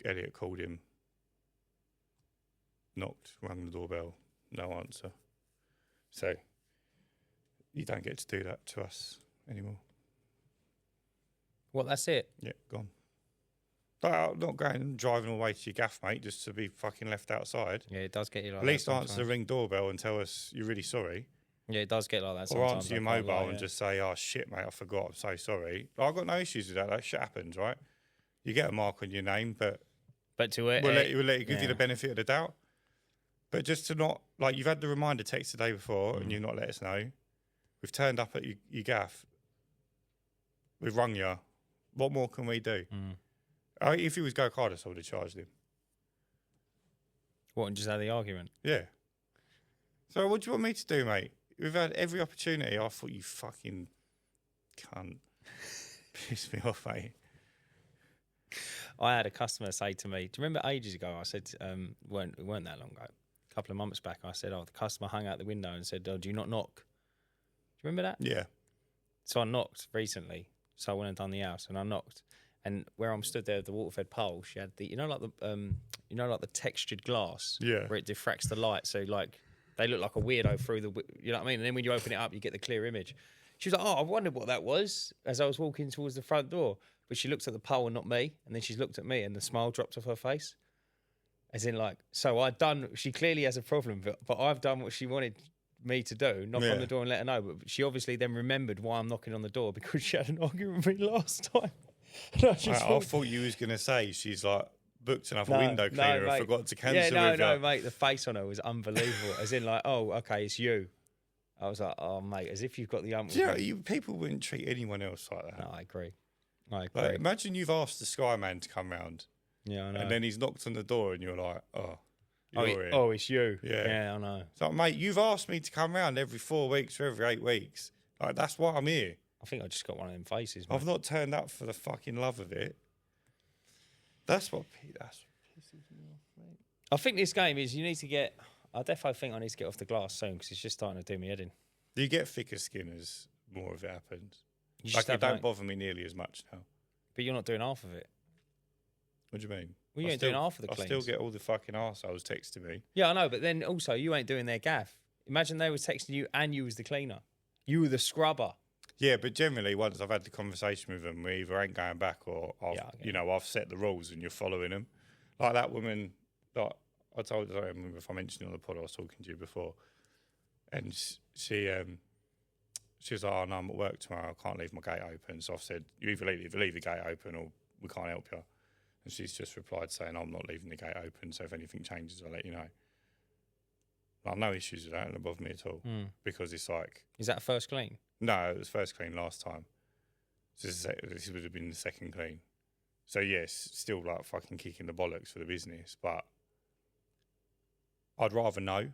Elliot called him, knocked, rang the doorbell, no answer. So you don't get to do that to us anymore. What, that's it? Yeah, gone. But I'm not going and driving all the way to your gaff, mate, just to be fucking left outside. Yeah, it does get you like that. At least answer the ring doorbell and tell us you're really sorry. Yeah, it does get like that or sometimes. Or answer your mobile and just say, oh, shit, mate, I forgot, I'm so sorry. I've got no issues with that. That shit happens, right? You get a mark on your name, but to it, we'll let you give you the benefit of the doubt. But just to not, like, you've had the reminder text the day before and you've not let us know. We've turned up at your gaff. We've rung you. What more can we do? If he was go cardless, I would have charged him. What, and just had the argument? Yeah. So what do you want me to do, mate? We've had every opportunity. I thought you fucking cunt. Piss me off, mate. I had a customer say to me, do you remember ages ago, I said, it weren't that long ago, a couple of months back, I said, the customer hung out the window and said, do you not knock? Do you remember that? Yeah. So I knocked recently. So I went and done the house and I knocked. And where I'm stood there at the water-fed pole, she had the, like the textured glass, where it diffracts the light. So like they look like a weirdo through the, you know what I mean? And then when you open it up, you get the clear image. She was like, I wondered what that was as I was walking towards the front door. But she looked at the pole and not me. And then she's looked at me and the smile dropped off her face. As in like, so she clearly has a problem, but I've done what she wanted me to do, knock on the door and let her know. But she obviously then remembered why I'm knocking on the door because she had an argument with me last time. I thought you was going to say she's like booked another window cleaner and forgot to cancel. No, mate. The face on her was unbelievable. As in like, oh, okay, it's you. I was like, oh, mate, as if you've got the ump. People wouldn't treat anyone else like that. No, I agree. Like, imagine you've asked the Skyman to come round. Yeah, I know. And then he's knocked on the door and you're like, it's you. Yeah, I know. So, mate, you've asked me to come round every 4 weeks or every 8 weeks. Like, that's why I'm here. I think I just got one of them faces, mate. I've not turned up for the fucking love of it. That's what pisses me off, mate. I think this game is I definitely think I need to get off the glass soon because it's just starting to do me head in. You get thicker skin as more of it happens. It don't bother me nearly as much now. But you're not doing half of it. What do you mean? Well, you ain't doing half of the cleans. I still get all the fucking arseholes texting me. Yeah, I know, but then also you ain't doing their gaff. Imagine they were texting you and you was the cleaner. You were the scrubber. Yeah, but generally, once I've had the conversation with them, we either ain't going back or I've set the rules and you're following them. Like that woman, like I don't remember if I mentioned it on the pod, I was talking to you before, and she was like, "Oh no, I'm at work tomorrow. I can't leave my gate open." So I've said, "You either leave the gate open or we can't help you." And she's just replied saying, "I'm not leaving the gate open. So if anything changes, I'll let you know." Like, no issues with that, it doesn't bother me at all because it's like. Is that a first clean? No, it was first clean last time. So this would have been the second clean. So yes, still like fucking kicking the bollocks for the business, but I'd rather know.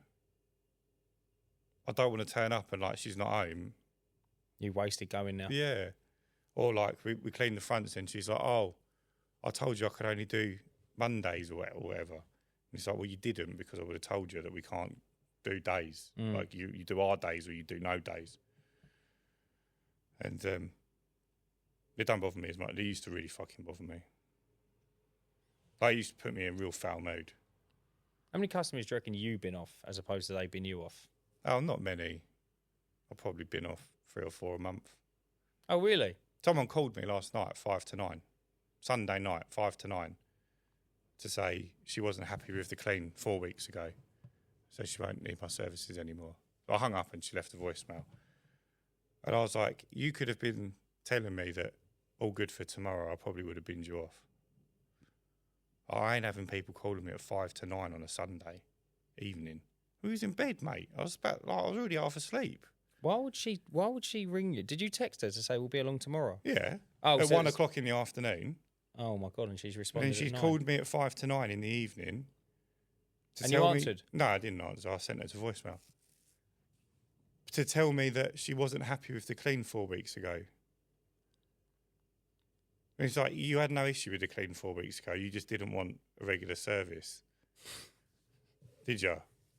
I don't want to turn up and like she's not home. You wasted going now. Yeah. Or like we cleaned the fronts and she's like, "Oh, I told you I could only do Mondays or whatever." And it's like, well, you didn't because I would have told you that we can't do days. Like you do our days or you do no days. And it don't bother me as much. It used to really fucking bother me. Like, it used to put me in real foul mode. How many customers do you reckon you've been off as opposed to they've been you off? Oh, not many. I've probably been off 3 or 4 a month. Oh, really? Someone called me last night at 5 to 9. Sunday night, 5 to 9. To say she wasn't happy with the clean 4 weeks ago. So she won't need my services anymore. I hung up and she left a voicemail. And I was like, you could have been telling me that all good for tomorrow, I probably would have binned you off. I ain't having people calling me at 5 to 9 on a Sunday evening. Who's in bed, mate? I was already half asleep. Why would she ring you? Did you text her to say we'll be along tomorrow? Yeah. Oh, at 1 o'clock in the afternoon. Oh my God, and she's responded. And then she called me at 5 to 9 in the evening. And you answered? No, I didn't answer. I sent her to voicemail. To tell me that she wasn't happy with the clean 4 weeks ago. And it's like, you had no issue with the clean 4 weeks ago. You just didn't want a regular service. Did you?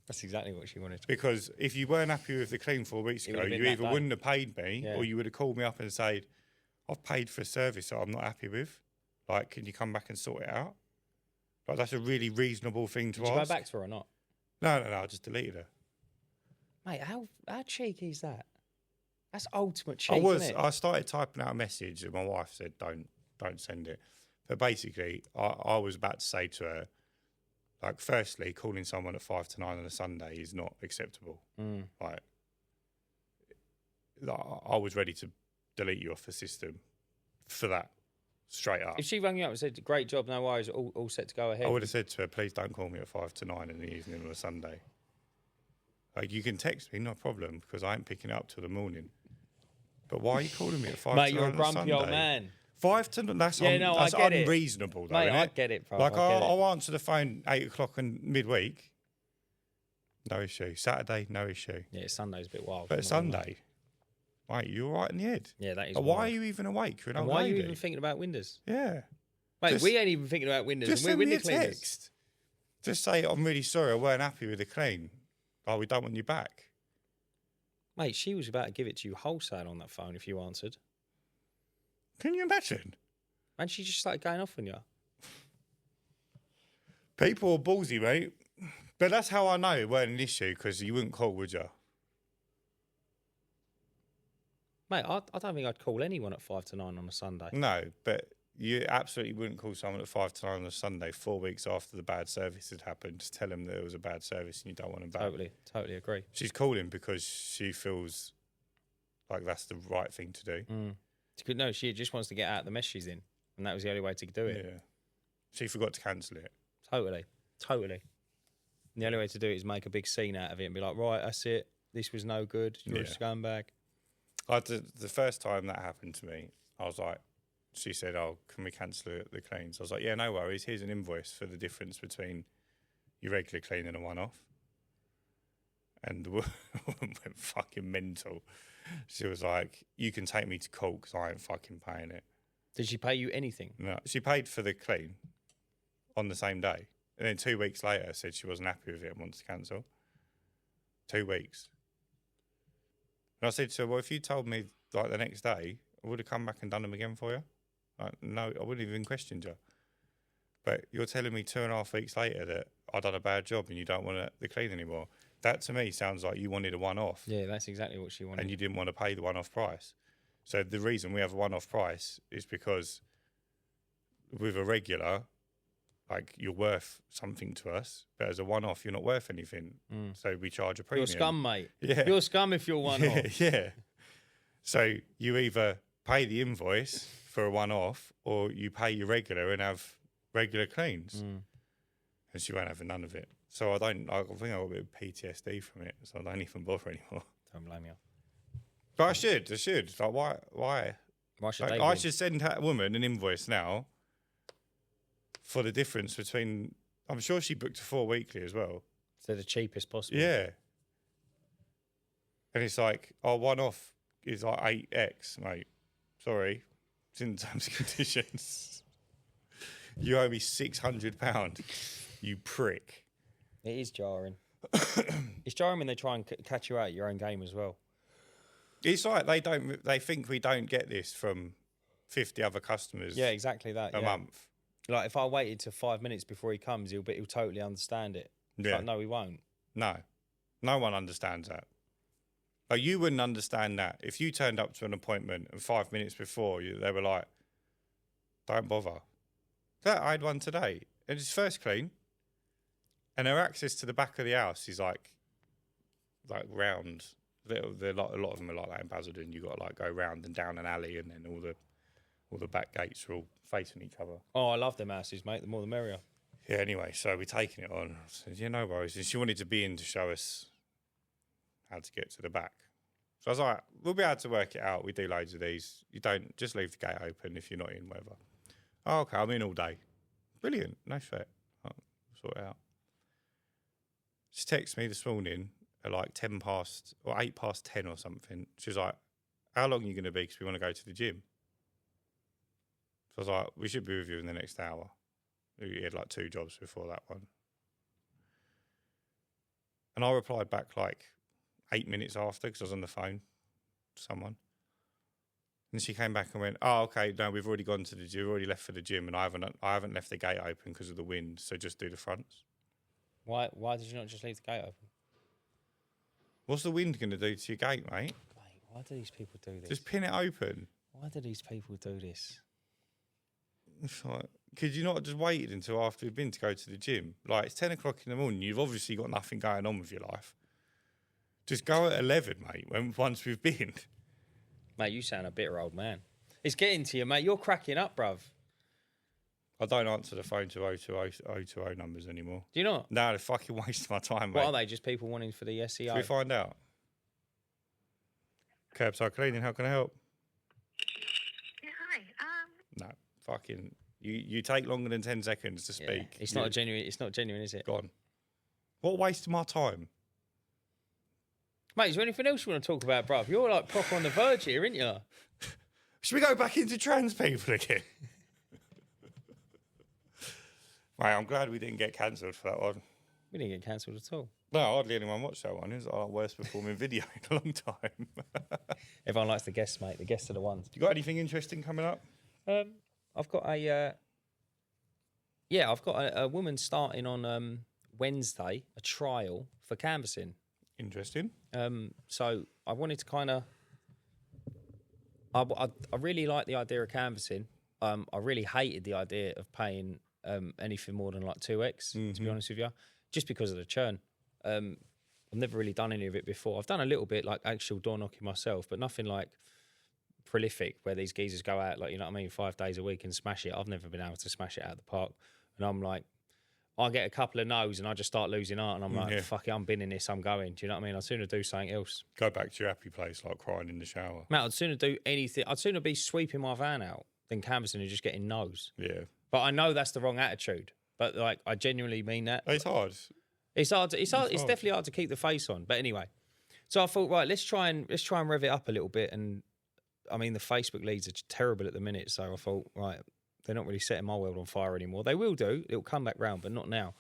That's exactly what she wanted. Because if you weren't happy with the clean 4 weeks ago, you either wouldn't have paid me or you would have called me up and said, I've paid for a service that I'm not happy with. Like, can you come back and sort it out? Like, that's a really reasonable thing to ask. Did you go back to her or not? No, I just deleted her. Mate, how cheeky is that? That's ultimate cheek, isn't it? I started typing out a message and my wife said, don't send it. But basically, I was about to say to her, like, firstly, calling someone at 5 to 9 on a Sunday is not acceptable. Like, I was ready to delete you off the system for that, straight up. If she rang you up and said, great job, no worries, all set to go ahead. I would have said to her, please don't call me at 5 to 9 in the evening on a Sunday. Like, you can text me, no problem, because I ain't picking it up till the morning. But why are you calling me at 5 Mate, to 9 you're a on a grumpy Sunday? old man. 5 to 9, that's I get unreasonable, it. though, Mate, innit? I get it, bro. Like, I'll answer the phone 8 o'clock in midweek. No issue. Saturday, no issue. Yeah, Sunday's a bit wild. But Sunday, mate, you're right in the head. Yeah, that is wild. Why are you even awake? You're an old why lady. are you even thinking about windows? Yeah. Mate, we ain't even thinking about windows. Just And we're send me window a cleaners. text. Just say, I'm really sorry, I weren't happy with the clean. Oh, we don't want you back. Mate, she was about to give it to you wholesale on that phone if you answered. Can you imagine? And she just started going off on you. People are ballsy, mate. But that's how I know it weren't an issue, because you wouldn't call, would you? Mate, I don't think I'd call anyone at 5 to 9 on a Sunday. No, but you absolutely wouldn't call someone at 5 to 9 on a Sunday 4 weeks after the bad service had happened. Just tell them that it was a bad service and you don't want them back. Totally agree. She's calling because she feels like that's the right thing to do. No, she just wants to get out of the mess she's in. And that was the only way to do it. Yeah. She forgot to cancel it. Totally. And the only way to do it is make a big scene out of it and be like, right, that's it. this was no good. You're a scumbag. The first time that happened to me, I was like, she said, "Oh, can we cancel the cleans?" I was like, "Yeah, no worries. Here's an invoice for the difference between your regular clean and a one-off." And the woman went fucking mental. She was like, "You can take me to court because I ain't fucking paying it." Did she pay you anything? No, she paid for the clean on the same day. And then 2 weeks later said she wasn't happy with it and wants to cancel. 2 weeks. And I said to her, "Well, if you told me like the next day, I would have come back and done them again for you. Like, no, I wouldn't even questioned you. But you're telling me 2.5 weeks later that I done a bad job and you don't want the clean anymore. That to me sounds like you wanted a one-off. Yeah, that's exactly what she wanted. And you didn't want to pay the one-off price. So the reason we have a one-off price is because with a regular, like you're worth something to us, but as a one-off, you're not worth anything. So we charge a premium. You're scum, mate. Yeah. You're scum if you're one-off. Yeah. So you either pay the invoice for a one-off or you pay your regular and have regular cleans. And she won't have none of it. So I think I got a bit of PTSD from it, so I don't even bother anymore. Don't blame you. But I should. Like, why? Why should Like, they? I should send that woman an invoice now for the difference between. I'm sure she booked a 4 weekly as well. So the cheapest possible. Yeah. And it's like, oh, one off is like 8x, mate. Sorry, it's in the terms and conditions. You owe me £600, you prick. It is jarring. It's jarring when they try and catch you out at your own game as well. It's like they think we don't get this from 50 other customers. Yeah, exactly that. A month. Like if I waited to 5 minutes before he comes, he'll totally understand it. Yeah. But no, he won't. No one understands that. Like you wouldn't understand that if you turned up to an appointment and 5 minutes before they were like, "Don't bother." I had one today, and it's first clean, and their access to the back of the house is like round. A lot of them are like that in Basildon. You got to like go round and down an alley, and then all the back gates are all facing each other. Oh, I love them houses, mate. The more the merrier. Yeah. Anyway, so we're taking it on. I said, "Yeah, no worries." And she wanted to be in to show us how to get to the back. So I was like, "We'll be able to work it out. We do loads of these. You don't just leave the gate open if you're not in, whatever." "Oh, okay, I'm in all day." "Brilliant, no sweat. I'll sort it out." She texted me this morning at like 10 past or 8 past 10 or something. She was like, "How long are you going to be? Because we want to go to the gym." So I was like, "We should be with you in the next hour." We had like 2 jobs before that one. And I replied back like 8 minutes after because I was on the phone to someone. And she came back and went, "Oh, okay, no, we've already gone to the gym. We've already left for the gym, and I haven't left the gate open because of the wind. So just do the fronts." Why did you not just leave the gate open? What's the wind going to do to your gate, mate? Mate, why do these people do this? Just pin it open. Why do these people do this? It's like, could you not just waited until after we've been to go to the gym? Like, it's 10 o'clock in the morning. You've obviously got nothing going on with your life. Just go at 11, mate, once we've been. Mate, you sound a bitter old man. It's getting to you, mate. You're cracking up, bruv. I don't answer the phone to 020 numbers anymore. Do you not? No, they're fucking wasting my time, mate. What are they? Just people wanting for the SEO? Should we find out? Curbside cleaning, how can I help? Yeah, hi. No, fucking... You take longer than 10 seconds to speak. Yeah. It's not genuine, is it? Gone. What a waste of my time. Mate, is there anything else you want to talk about, bruv? You're like proper on the verge here, aren't you? Should we go back into trans people again? Mate, I'm glad we didn't get cancelled for that one. We didn't get cancelled at all. No, hardly anyone watched that one. It was our worst performing video in a long time. Everyone likes the guests, mate. The guests are the ones. You got anything interesting coming up? I've got a woman starting on Wednesday, a trial for canvassing. Interesting. So I wanted to kind of... I really like the idea of canvassing. I really hated the idea of paying anything more than like 2x, to be honest with you, just because of the churn. I've never really done any of it before. I've done a little bit like actual door knocking myself, but nothing like prolific where these geezers go out, like, you know what I mean, 5 days a week and smash it. I've never been able to smash it out of the park. And I'm like, I get a couple of no's and I just start losing heart, and I'm like, fuck it, I'm binning this, I'm going. Do you know what I mean? I'd sooner do something else. Go back to your happy place, like crying in the shower. Mate, I'd sooner do anything. I'd sooner be sweeping my van out than canvassing and just getting no's. Yeah. But I know that's the wrong attitude. But like, I genuinely mean that. It's hard. It's hard. It's definitely hard to keep the face on. But anyway, so I thought, right, let's try and rev it up a little bit. And I mean, the Facebook leads are terrible at the minute. So I thought, right, they're not really setting my world on fire anymore. They will do. It'll come back round, but not now.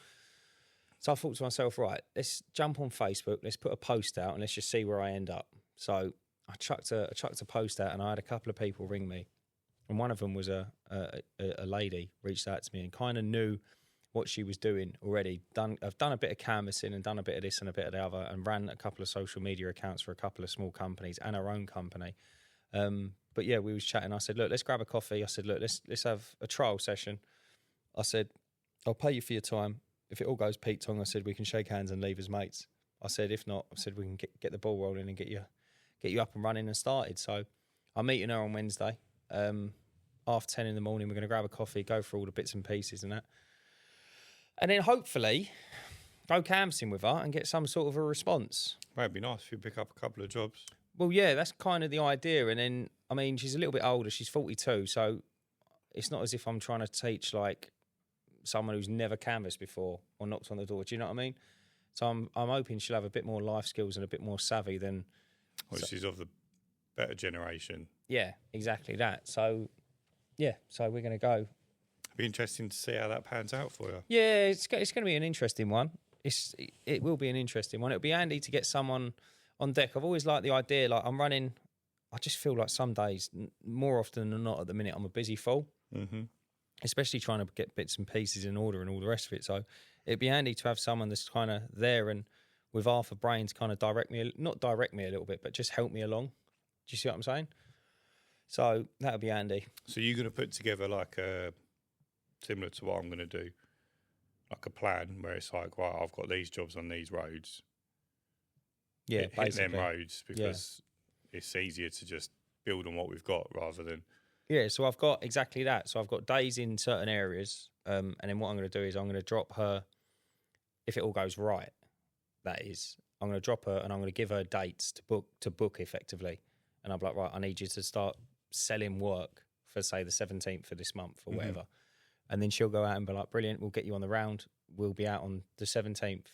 So I thought to myself, right, let's jump on Facebook. Let's put a post out and let's just see where I end up. So I chucked a post out, and I had a couple of people ring me, and one of them was a lady reached out to me and kind of knew what she was doing already. I've done a bit of canvassing and done a bit of this and a bit of the other, and ran a couple of social media accounts for a couple of small companies and our own company. But yeah, we was chatting. I said, look, let's grab a coffee. I said, look, let's have a trial session. I said, I'll pay you for your time. If it all goes Pete Tong, I said, we can shake hands and leave as mates. I said, if not, I said, we can get the ball rolling and get you up and running and started. So I'm meeting her on Wednesday. 10:30 in the morning, we're going to grab a coffee, go through all the bits and pieces and that. And then hopefully go canvassing with her and get some sort of a response. Well, it'd be nice if you pick up a couple of jobs. Well, yeah, that's kind of the idea. And then, I mean, she's a little bit older. She's 42, so it's not as if I'm trying to teach, like, someone who's never canvassed before or knocked on the door. Do you know what I mean? So I'm hoping she'll have a bit more life skills and a bit more savvy than... Well, she's of the better generation. Yeah, exactly that. So, yeah, so we're going to go. It'd be interesting to see how that pans out for you. Yeah, it's going to be an interesting one. It will be an interesting one. It'll be handy to get someone on deck. I've always liked the idea, like I'm running... I just feel like some days, more often than not at the minute, I'm a busy fool. Mm-hmm. Especially trying to get bits and pieces in order and all the rest of it. So it'd be handy to have someone that's kind of there and with half a brain to kind of not direct me a little bit, but just help me along. Do you see what I'm saying? So that would be handy. So you're going to put together like similar to what I'm going to do, like a plan where it's like, right, I've got these jobs on these roads. Yeah, hit them roads because it's easier to just build on what we've got rather than... Yeah, so I've got exactly that. So I've got days in certain areas, and then what I'm going to do is I'm going to drop her, if it all goes right, that is, I'm going to drop her and I'm going to give her dates to book effectively. And I'm like, right, I need you to start selling work for, say, the 17th of this month or whatever. And then she'll go out and be like, brilliant, we'll get you on the round. We'll be out on the 17th.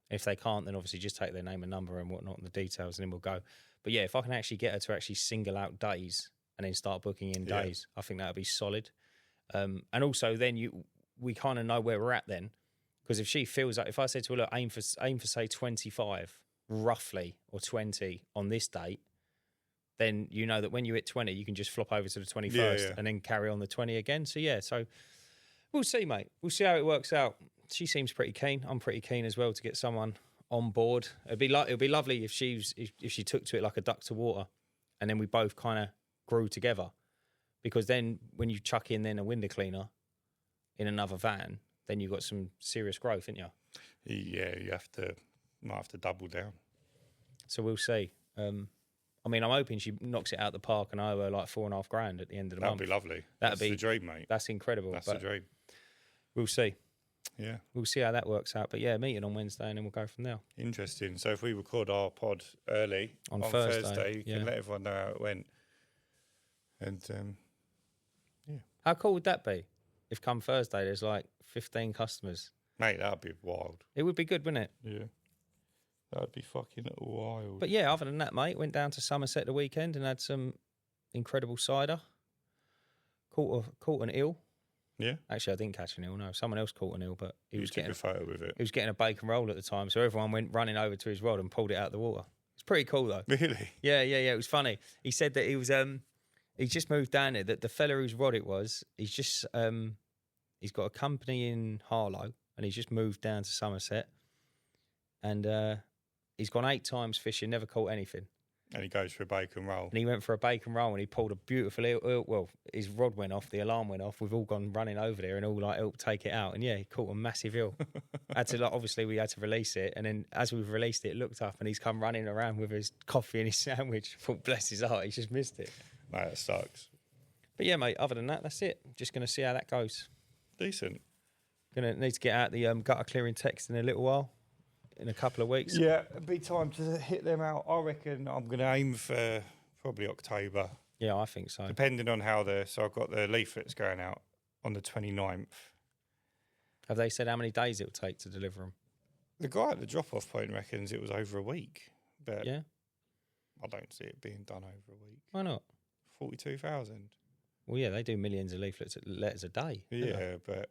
If they can't, then obviously just take their name and number and whatnot and the details, and then we'll go. But yeah, if I can actually get her to actually single out days and then start booking in days, I think that would be solid. And also then we kind of know where we're at then. Because if she feels like, if I said to her, look, aim for say 25 roughly or 20 on this date, then you know that when you hit 20, you can just flop over to the 21st and then carry on the 20 again. So yeah, so we'll see, mate. We'll see how it works out. She seems pretty keen. I'm pretty keen as well to get someone on board. It'd be lovely if she took to it like a duck to water, and then we both kind of grew together. Because then when you chuck in then a window cleaner in another van, then you've got some serious growth, ain't you? Yeah, might have to double down. So we'll see. I mean, I'm hoping she knocks it out the park and I owe her like $4,500 at the end of the month. That'd be lovely. That'd be the dream, mate. That's incredible. That's the dream. We'll see. Yeah. We'll see how that works out. But yeah, meeting on Wednesday and then we'll go from there. Interesting. So if we record our pod early on Thursday, you can let everyone know how it went. And yeah. How cool would that be if come Thursday there's like 15 customers? Mate, that'd be wild. It would be good, wouldn't it? Yeah. That'd be fucking wild. But yeah, other than that, mate, went down to Somerset the weekend and had some incredible cider. Caught an eel. Yeah. Actually, I didn't catch an eel. No, someone else caught an eel, but he was getting a photo with it. He was getting a bacon roll at the time, so everyone went running over to his rod and pulled it out of the water. It's pretty cool though. Really? Yeah. It was funny. He said that he was he's just moved down there. That the fella whose rod it was, he's just he's got a company in Harlow and he's just moved down to Somerset, and he's gone 8 times fishing, never caught anything. And he goes for a bacon roll. And he went for a bacon roll and he pulled a beautiful eel. Well, his rod went off, the alarm went off. We've all gone running over there and all like helped take it out. And yeah, he caught a massive eel. Obviously we had to release it. And then as we've released it, looked up and he's come running around with his coffee and his sandwich. I thought, bless his heart, he's just missed it. Mate, that sucks. But yeah, mate, other than that, that's it. Just going to see how that goes. Decent. Gonna need to get out the gutter clearing text in a little while, in a couple of weeks. Yeah, it'd be time to hit them out. I reckon I'm going to aim for probably October, Yeah, I think so. depending on how so I've got the leaflets going out on the 29th. Have they said how many days it'll take to deliver them? The guy at the drop-off point reckons it was over a week, but Yeah. I don't see it being done over a week. Why not? 42,000. Well, yeah, they do millions of letters a day. don't they? Yeah, but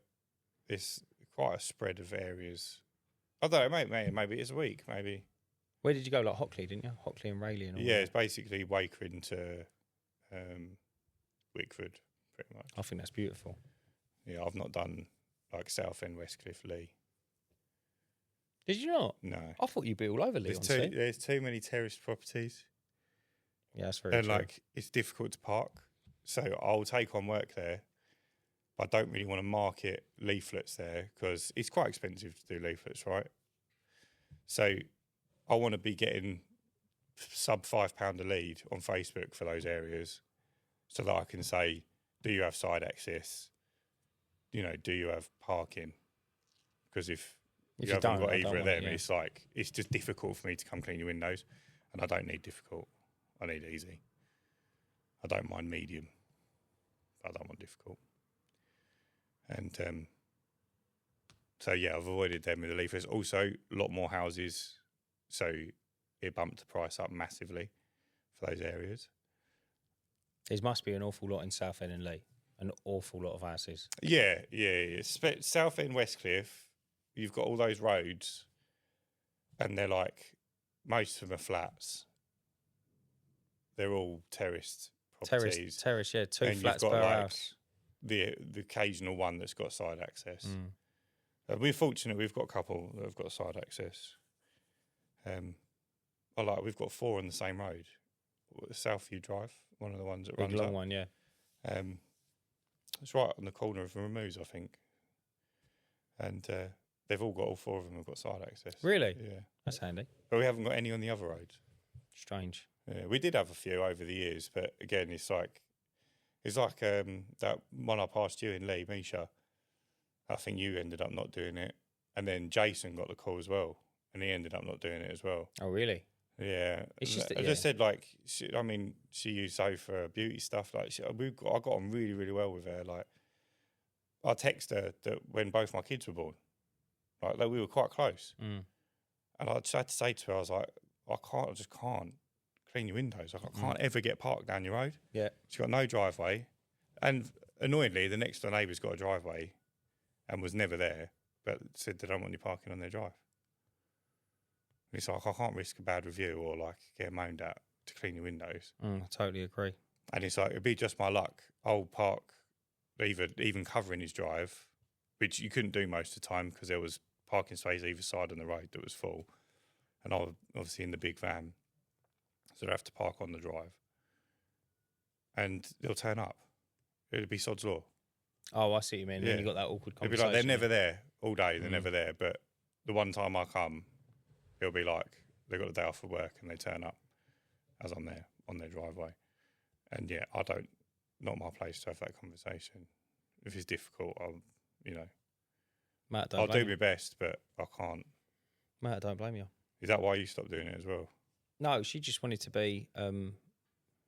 it's quite a spread of areas. I don't know, maybe it's a week, maybe. Where did you go? Like Hockley, didn't you? Hockley and Rayleigh and all Yeah, that. it's basically Wakering to Wickford, pretty much. I think that's beautiful. Yeah, I've not done like Southend, Westcliff, Lee. Did you not? No. I thought you'd be all over Leon. There's too many terraced properties. Yeah, that's very And true. like it's difficult to park. So I'll take on work there. But I don't really want to market leaflets there because it's quite expensive to do leaflets, right? So I want to be getting sub £5 a lead on Facebook for those areas so that I can say, do you have side access? You know, do you have parking? Because if you haven't don't, got I don't either of want it, them, yeah. it's like, it's just difficult for me to come clean your windows. And I don't need difficult. I need easy. I don't mind medium. But I don't want difficult. And so, yeah, I've avoided them with the leaflets. Also, a lot more houses. So it bumped the price up massively for those areas. There must be an awful lot in Southend and Lee. An awful lot of houses. Yeah. South End, Westcliff, you've got all those roads and they're like, most of them are flats. They're all terraced properties. Terrace, yeah, two And flats you've per got like house. the occasional one that's got side access. Mm. We're fortunate we've got a couple that have got side access. We've got 4 on the same road. Southview Drive, one of the ones that Big runs long up. one, yeah. It's right on the corner of the Removes, I think. And they've all got, all 4 of them have got side access. Really? Yeah. That's handy. But we haven't got any on the other roads. Strange. Yeah, we did have a few over the years, but again, it's like that one I passed you in Lee, Misha. I think you ended up not doing it. And then Jason got the call as well. And he ended up not doing it as well. Oh, really? Yeah, It's just that- I yeah. just said like, she used Zoe for beauty stuff. Like, I got on really, really well with her. Like, I texted her that when both my kids were born, like we were quite close, Mm. and I just had to say to her, I was like, I just can't clean your windows. Like, I can't ever get parked down your road. Yeah. She's got no driveway, and annoyingly, the next door neighbour's got a driveway, and was never there, but said they don't want you parking on their drive. It's like, I can't risk a bad review or like get moaned at to clean your windows. I totally agree. And it's like, it'd be just my luck. I'll park even covering his drive, which you couldn't do most of the time because there was parking space either side on the road that was full. And I was obviously in the big van. So I'd have to park on the drive. And they'll turn up. It'd be sod's law. Oh, I see what you mean. Yeah. Then you got that awkward It'd be conversation. like, they're never there all day. They're never there. But the one time I come, it'll be like they've got the day off of work and they turn up as I'm there on their driveway. And yeah, not my place to have that conversation. If it's difficult, Matt, don't I'll do blame my you. best, but I can't. Matt, don't blame you. Is that why you stopped doing it as well? No, she just wanted to be.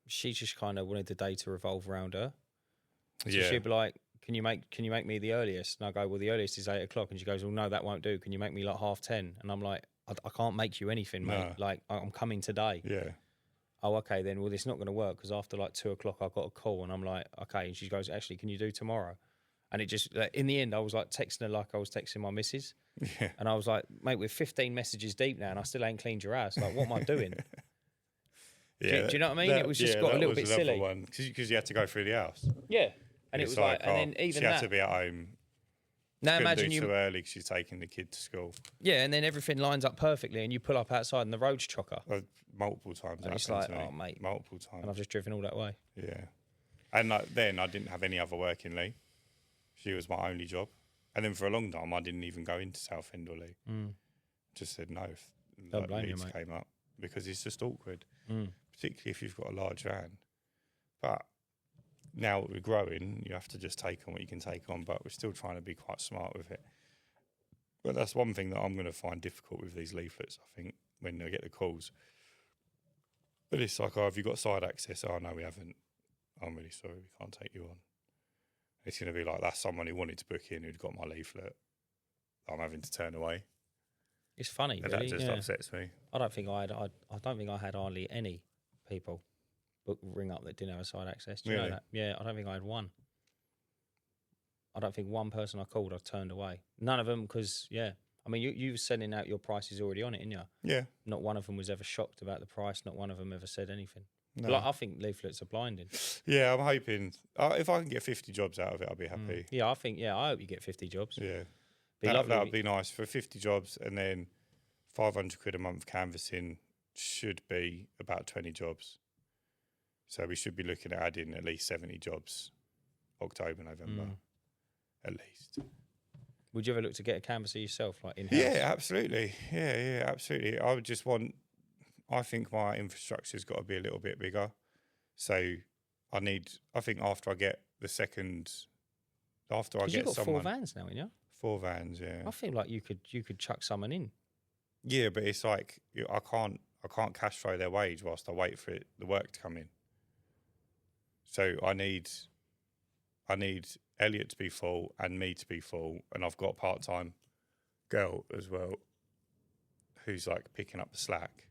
She just kind of wanted the day to revolve around her. So she'd be like, "Can you make me the earliest?" And I go, "Well, the earliest is 8 o'clock." And she goes, "Well, no, that won't do. Can you make me like 10:30?" And I'm like, "I can't make you anything, mate. No. Like, I'm coming today." Yeah. Oh, okay, then. Well, it's not going to work because after like 2 o'clock, I got a call, and I'm like, "Okay." And she goes, "Actually, can you do tomorrow?" And it just, in the end, I was like texting her like I was texting my missus. Yeah. And I was like, "Mate, we're 15 messages deep now, and I still ain't cleaned your house. Like, what am I doing?" Do you know what I mean? It was just got a little bit silly. Because you had to go through the house. Yeah. And it was like, and then even she had that. to be at home. Now Couldn't imagine do you, too early because she's taking the kid to school. yeah, and then everything lines up perfectly, and you pull up outside, and the road's chocker, Multiple times. and it's happened like, to me. oh mate, Multiple times. and I've just driven all that way. Yeah. And then I didn't have any other work in Lee. She was my only job. And then for a long time, I didn't even go into Southend or Lee. Just said no if Don't blame you, needs mate. came up because it's just awkward, particularly if you've got a large van. But now we're growing, you have to just take on what you can take on. But we're still trying to be quite smart with it. But that's one thing that I'm going to find difficult with these leaflets, I think, when I get the calls. But it's like, oh, have you got side access? Oh, no, we haven't. I'm really sorry, we can't take you on. It's going to be like, that's someone who wanted to book in who'd got my leaflet. I'm having to turn away. It's funny, And really. that just upsets me. I don't think I had hardly any people ring up that didn't have a side access. Do you know that? Yeah, I don't think I had one. I don't think one person I called I turned away. None of them, because I mean, you were sending out your prices already on it, didn't you? Yeah. Not one of them was ever shocked about the price. Not one of them ever said anything. No. Like, I think leaflets are blinding. Yeah, I'm hoping if I can get 50 jobs out of it, I'll be happy. Yeah, I hope you get 50 jobs. Yeah, Lovely. that would be nice for 50 jobs, and then 500 quid a month canvassing should be about 20 jobs. So we should be looking at adding at least 70 jobs, October, November, at least. Would you ever look to get a canvasser yourself, like in-house? Yeah, absolutely. Yeah, absolutely. I would just want. I think my infrastructure's got to be a little bit bigger. So I think after I get the second, after I get you've got someone, 4 vans now, ain't you? 4 vans, yeah. I feel like you could chuck someone in. Yeah, but it's like I can't cash flow their wage whilst I wait for the work to come in. So I need Elliot to be full and me to be full, and I've got a part-time girl as well who's like picking up the slack.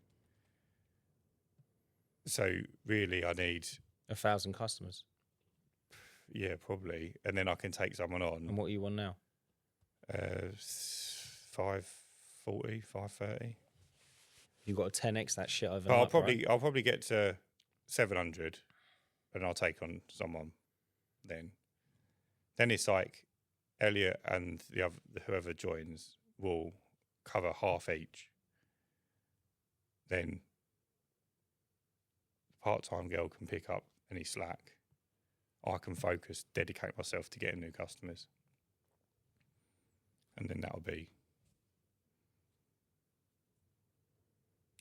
So really I need 1,000 customers. Yeah, probably. And then I can take someone on. And what are you on now? 540, 530. You've got to 10x that shit over. I'll probably get to 700 and I'll take on someone then. Then it's like Elliot and whoever joins will cover half each. Then the part-time girl can pick up any slack. I can dedicate myself to getting new customers. And then that'll be.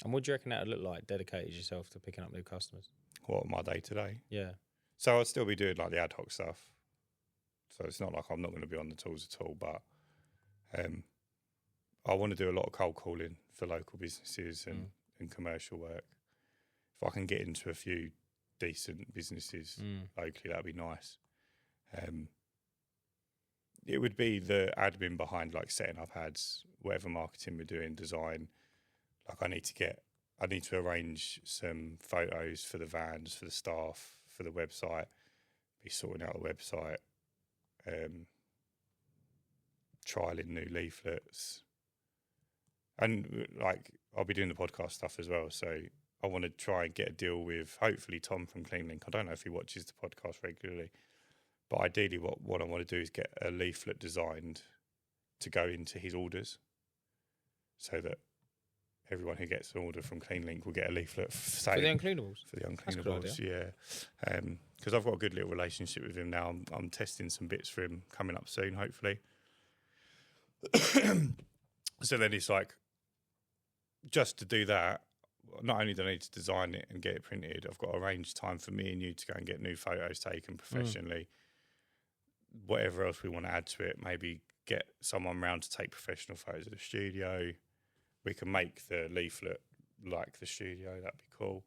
And what do you reckon that would look like, dedicated yourself to picking up new customers? What, my day-to-day? Yeah. So I'd still be doing like the ad hoc stuff. So it's not like I'm not going to be on the tools at all, but I want to do a lot of cold calling for local businesses and commercial work. If I can get into a few decent businesses locally, that'd be nice. It would be the admin behind like setting up ads, whatever marketing we're doing, design. Like I need to arrange some photos for the vans, for the staff, for the website, be sorting out the website, trialing new leaflets. And like I'll be doing the podcast stuff as well. So I want to try and get a deal with hopefully Tom from CleanLink. I don't know if he watches the podcast regularly, but ideally what I want to do is get a leaflet designed to go into his orders so that everyone who gets an order from CleanLink will get a leaflet for the Uncleanables. For the Uncleanables, yeah. Because I've got a good little relationship with him now. I'm testing some bits for him coming up soon, hopefully. So then it's like, just to do that, not only do I need to design it and get it printed, I've got to arrange time for me and you to go and get new photos taken professionally. Whatever else we want to add to it, maybe get someone round to take professional photos of the studio. We can make the leaflet like the studio. That'd be cool.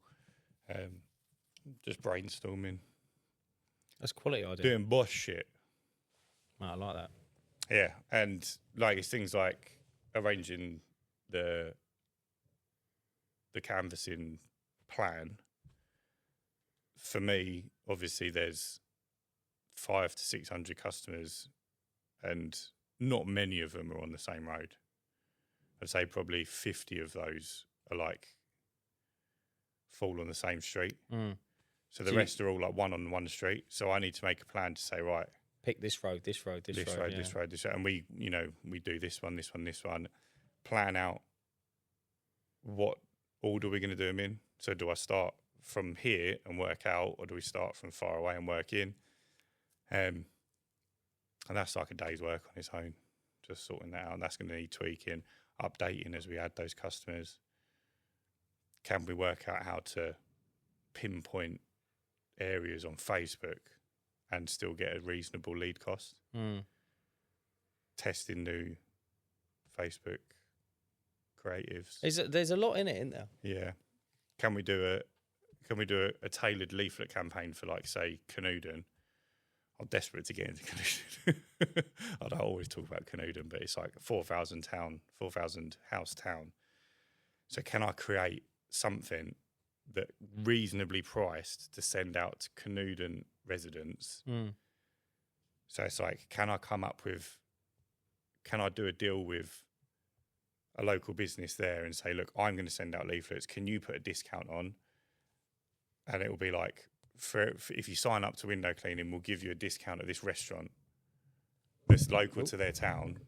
Just brainstorming. That's a quality idea. Doing boss shit. I like that. Yeah, and like it's things like arranging the canvassing plan. For me, obviously, there's 500 to 600 customers, and not many of them are on the same road. I'd say probably 50 of those are like fall on the same street. So the rest are all like one on one street. So I need to make a plan to say, right, pick this road, this road, this road, this road, and we do this one, this one, this one. Plan out what order we're going to do them in. So do I start from here and work out, or do we start from far away and work in? And that's like a day's work on its own, just sorting that out. And that's going to need tweaking, updating as we add those customers. Can we work out how to pinpoint areas on Facebook and still get a reasonable lead cost? Testing new Facebook creatives. There's a lot in it, isn't there? Yeah. Can we do a tailored leaflet campaign for, like, say, Canooden? I'm desperate to get into Canooden. I don't always talk about Canooden, but it's like 4,000 house town. So can I create something that reasonably priced to send out to Canooden residents? So it's like, can I do a deal with a local business there and say, look, I'm going to send out leaflets. Can you put a discount on? And it will be like, if you sign up to window cleaning, we'll give you a discount at this restaurant that's local to their town.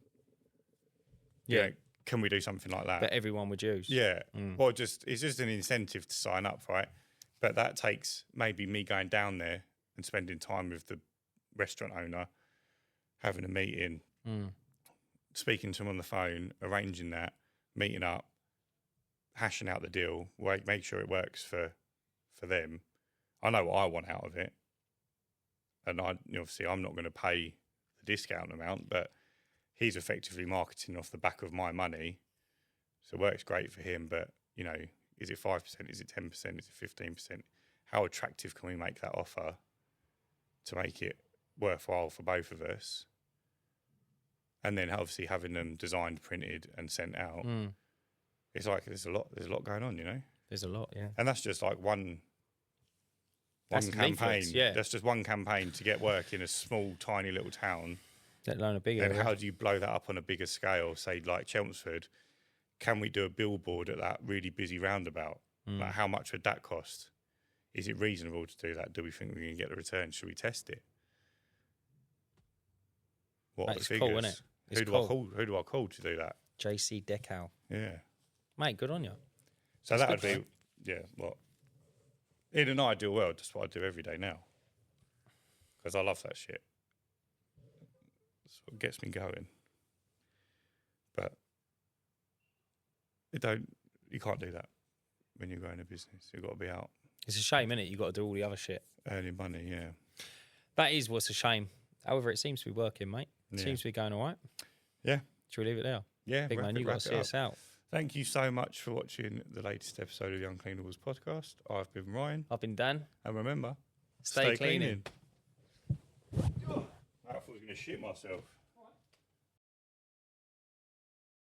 Yeah. You know, can we do something like that? That everyone would use. Yeah. Well, it's just an incentive to sign up, right? But that takes maybe me going down there and spending time with the restaurant owner, having a meeting, speaking to him on the phone, arranging that, meeting up, hashing out the deal, make sure it works for them. I know what I want out of it, and obviously I'm not going to pay the discount amount, but he's effectively marketing off the back of my money, so it works great for him. But is it 5%? Is it 10%? Is it 15%? How attractive can we make that offer to make it worthwhile for both of us? And then obviously having them designed, printed, and sent out. It's like there's a lot going on, There's a lot, yeah. And that's just like one campaign. Leaflets, yeah. That's just one campaign to get work in a small, tiny little town. Let alone a bigger. Then how do you blow that up on a bigger scale? Say like Chelmsford, can we do a billboard at that really busy roundabout? Like, how much would that cost? Is it reasonable to do that? Do we think we can get the return? Should we test it? What are the figures? Cool, isn't it? Who do I call to do that? JC Decal. Yeah. Mate, good on you. So that would be, in an ideal world, that's what I do every day now. Because I love that shit. That's what gets me going. But you can't do that when you're growing a business. You've got to be out It's a shame, innit? You've got to do all the other shit. earning money, yeah. That is what's a shame. However, it seems to be working, mate. It Yeah. seems to be going all right. Yeah. Should we leave it there? Yeah. Big man, you've got to see us out. Thank you so much for watching the latest episode of the Uncleanables podcast. I've been Ryan. I've been Dan. And remember, Stay cleaning. I thought I was going to shit myself.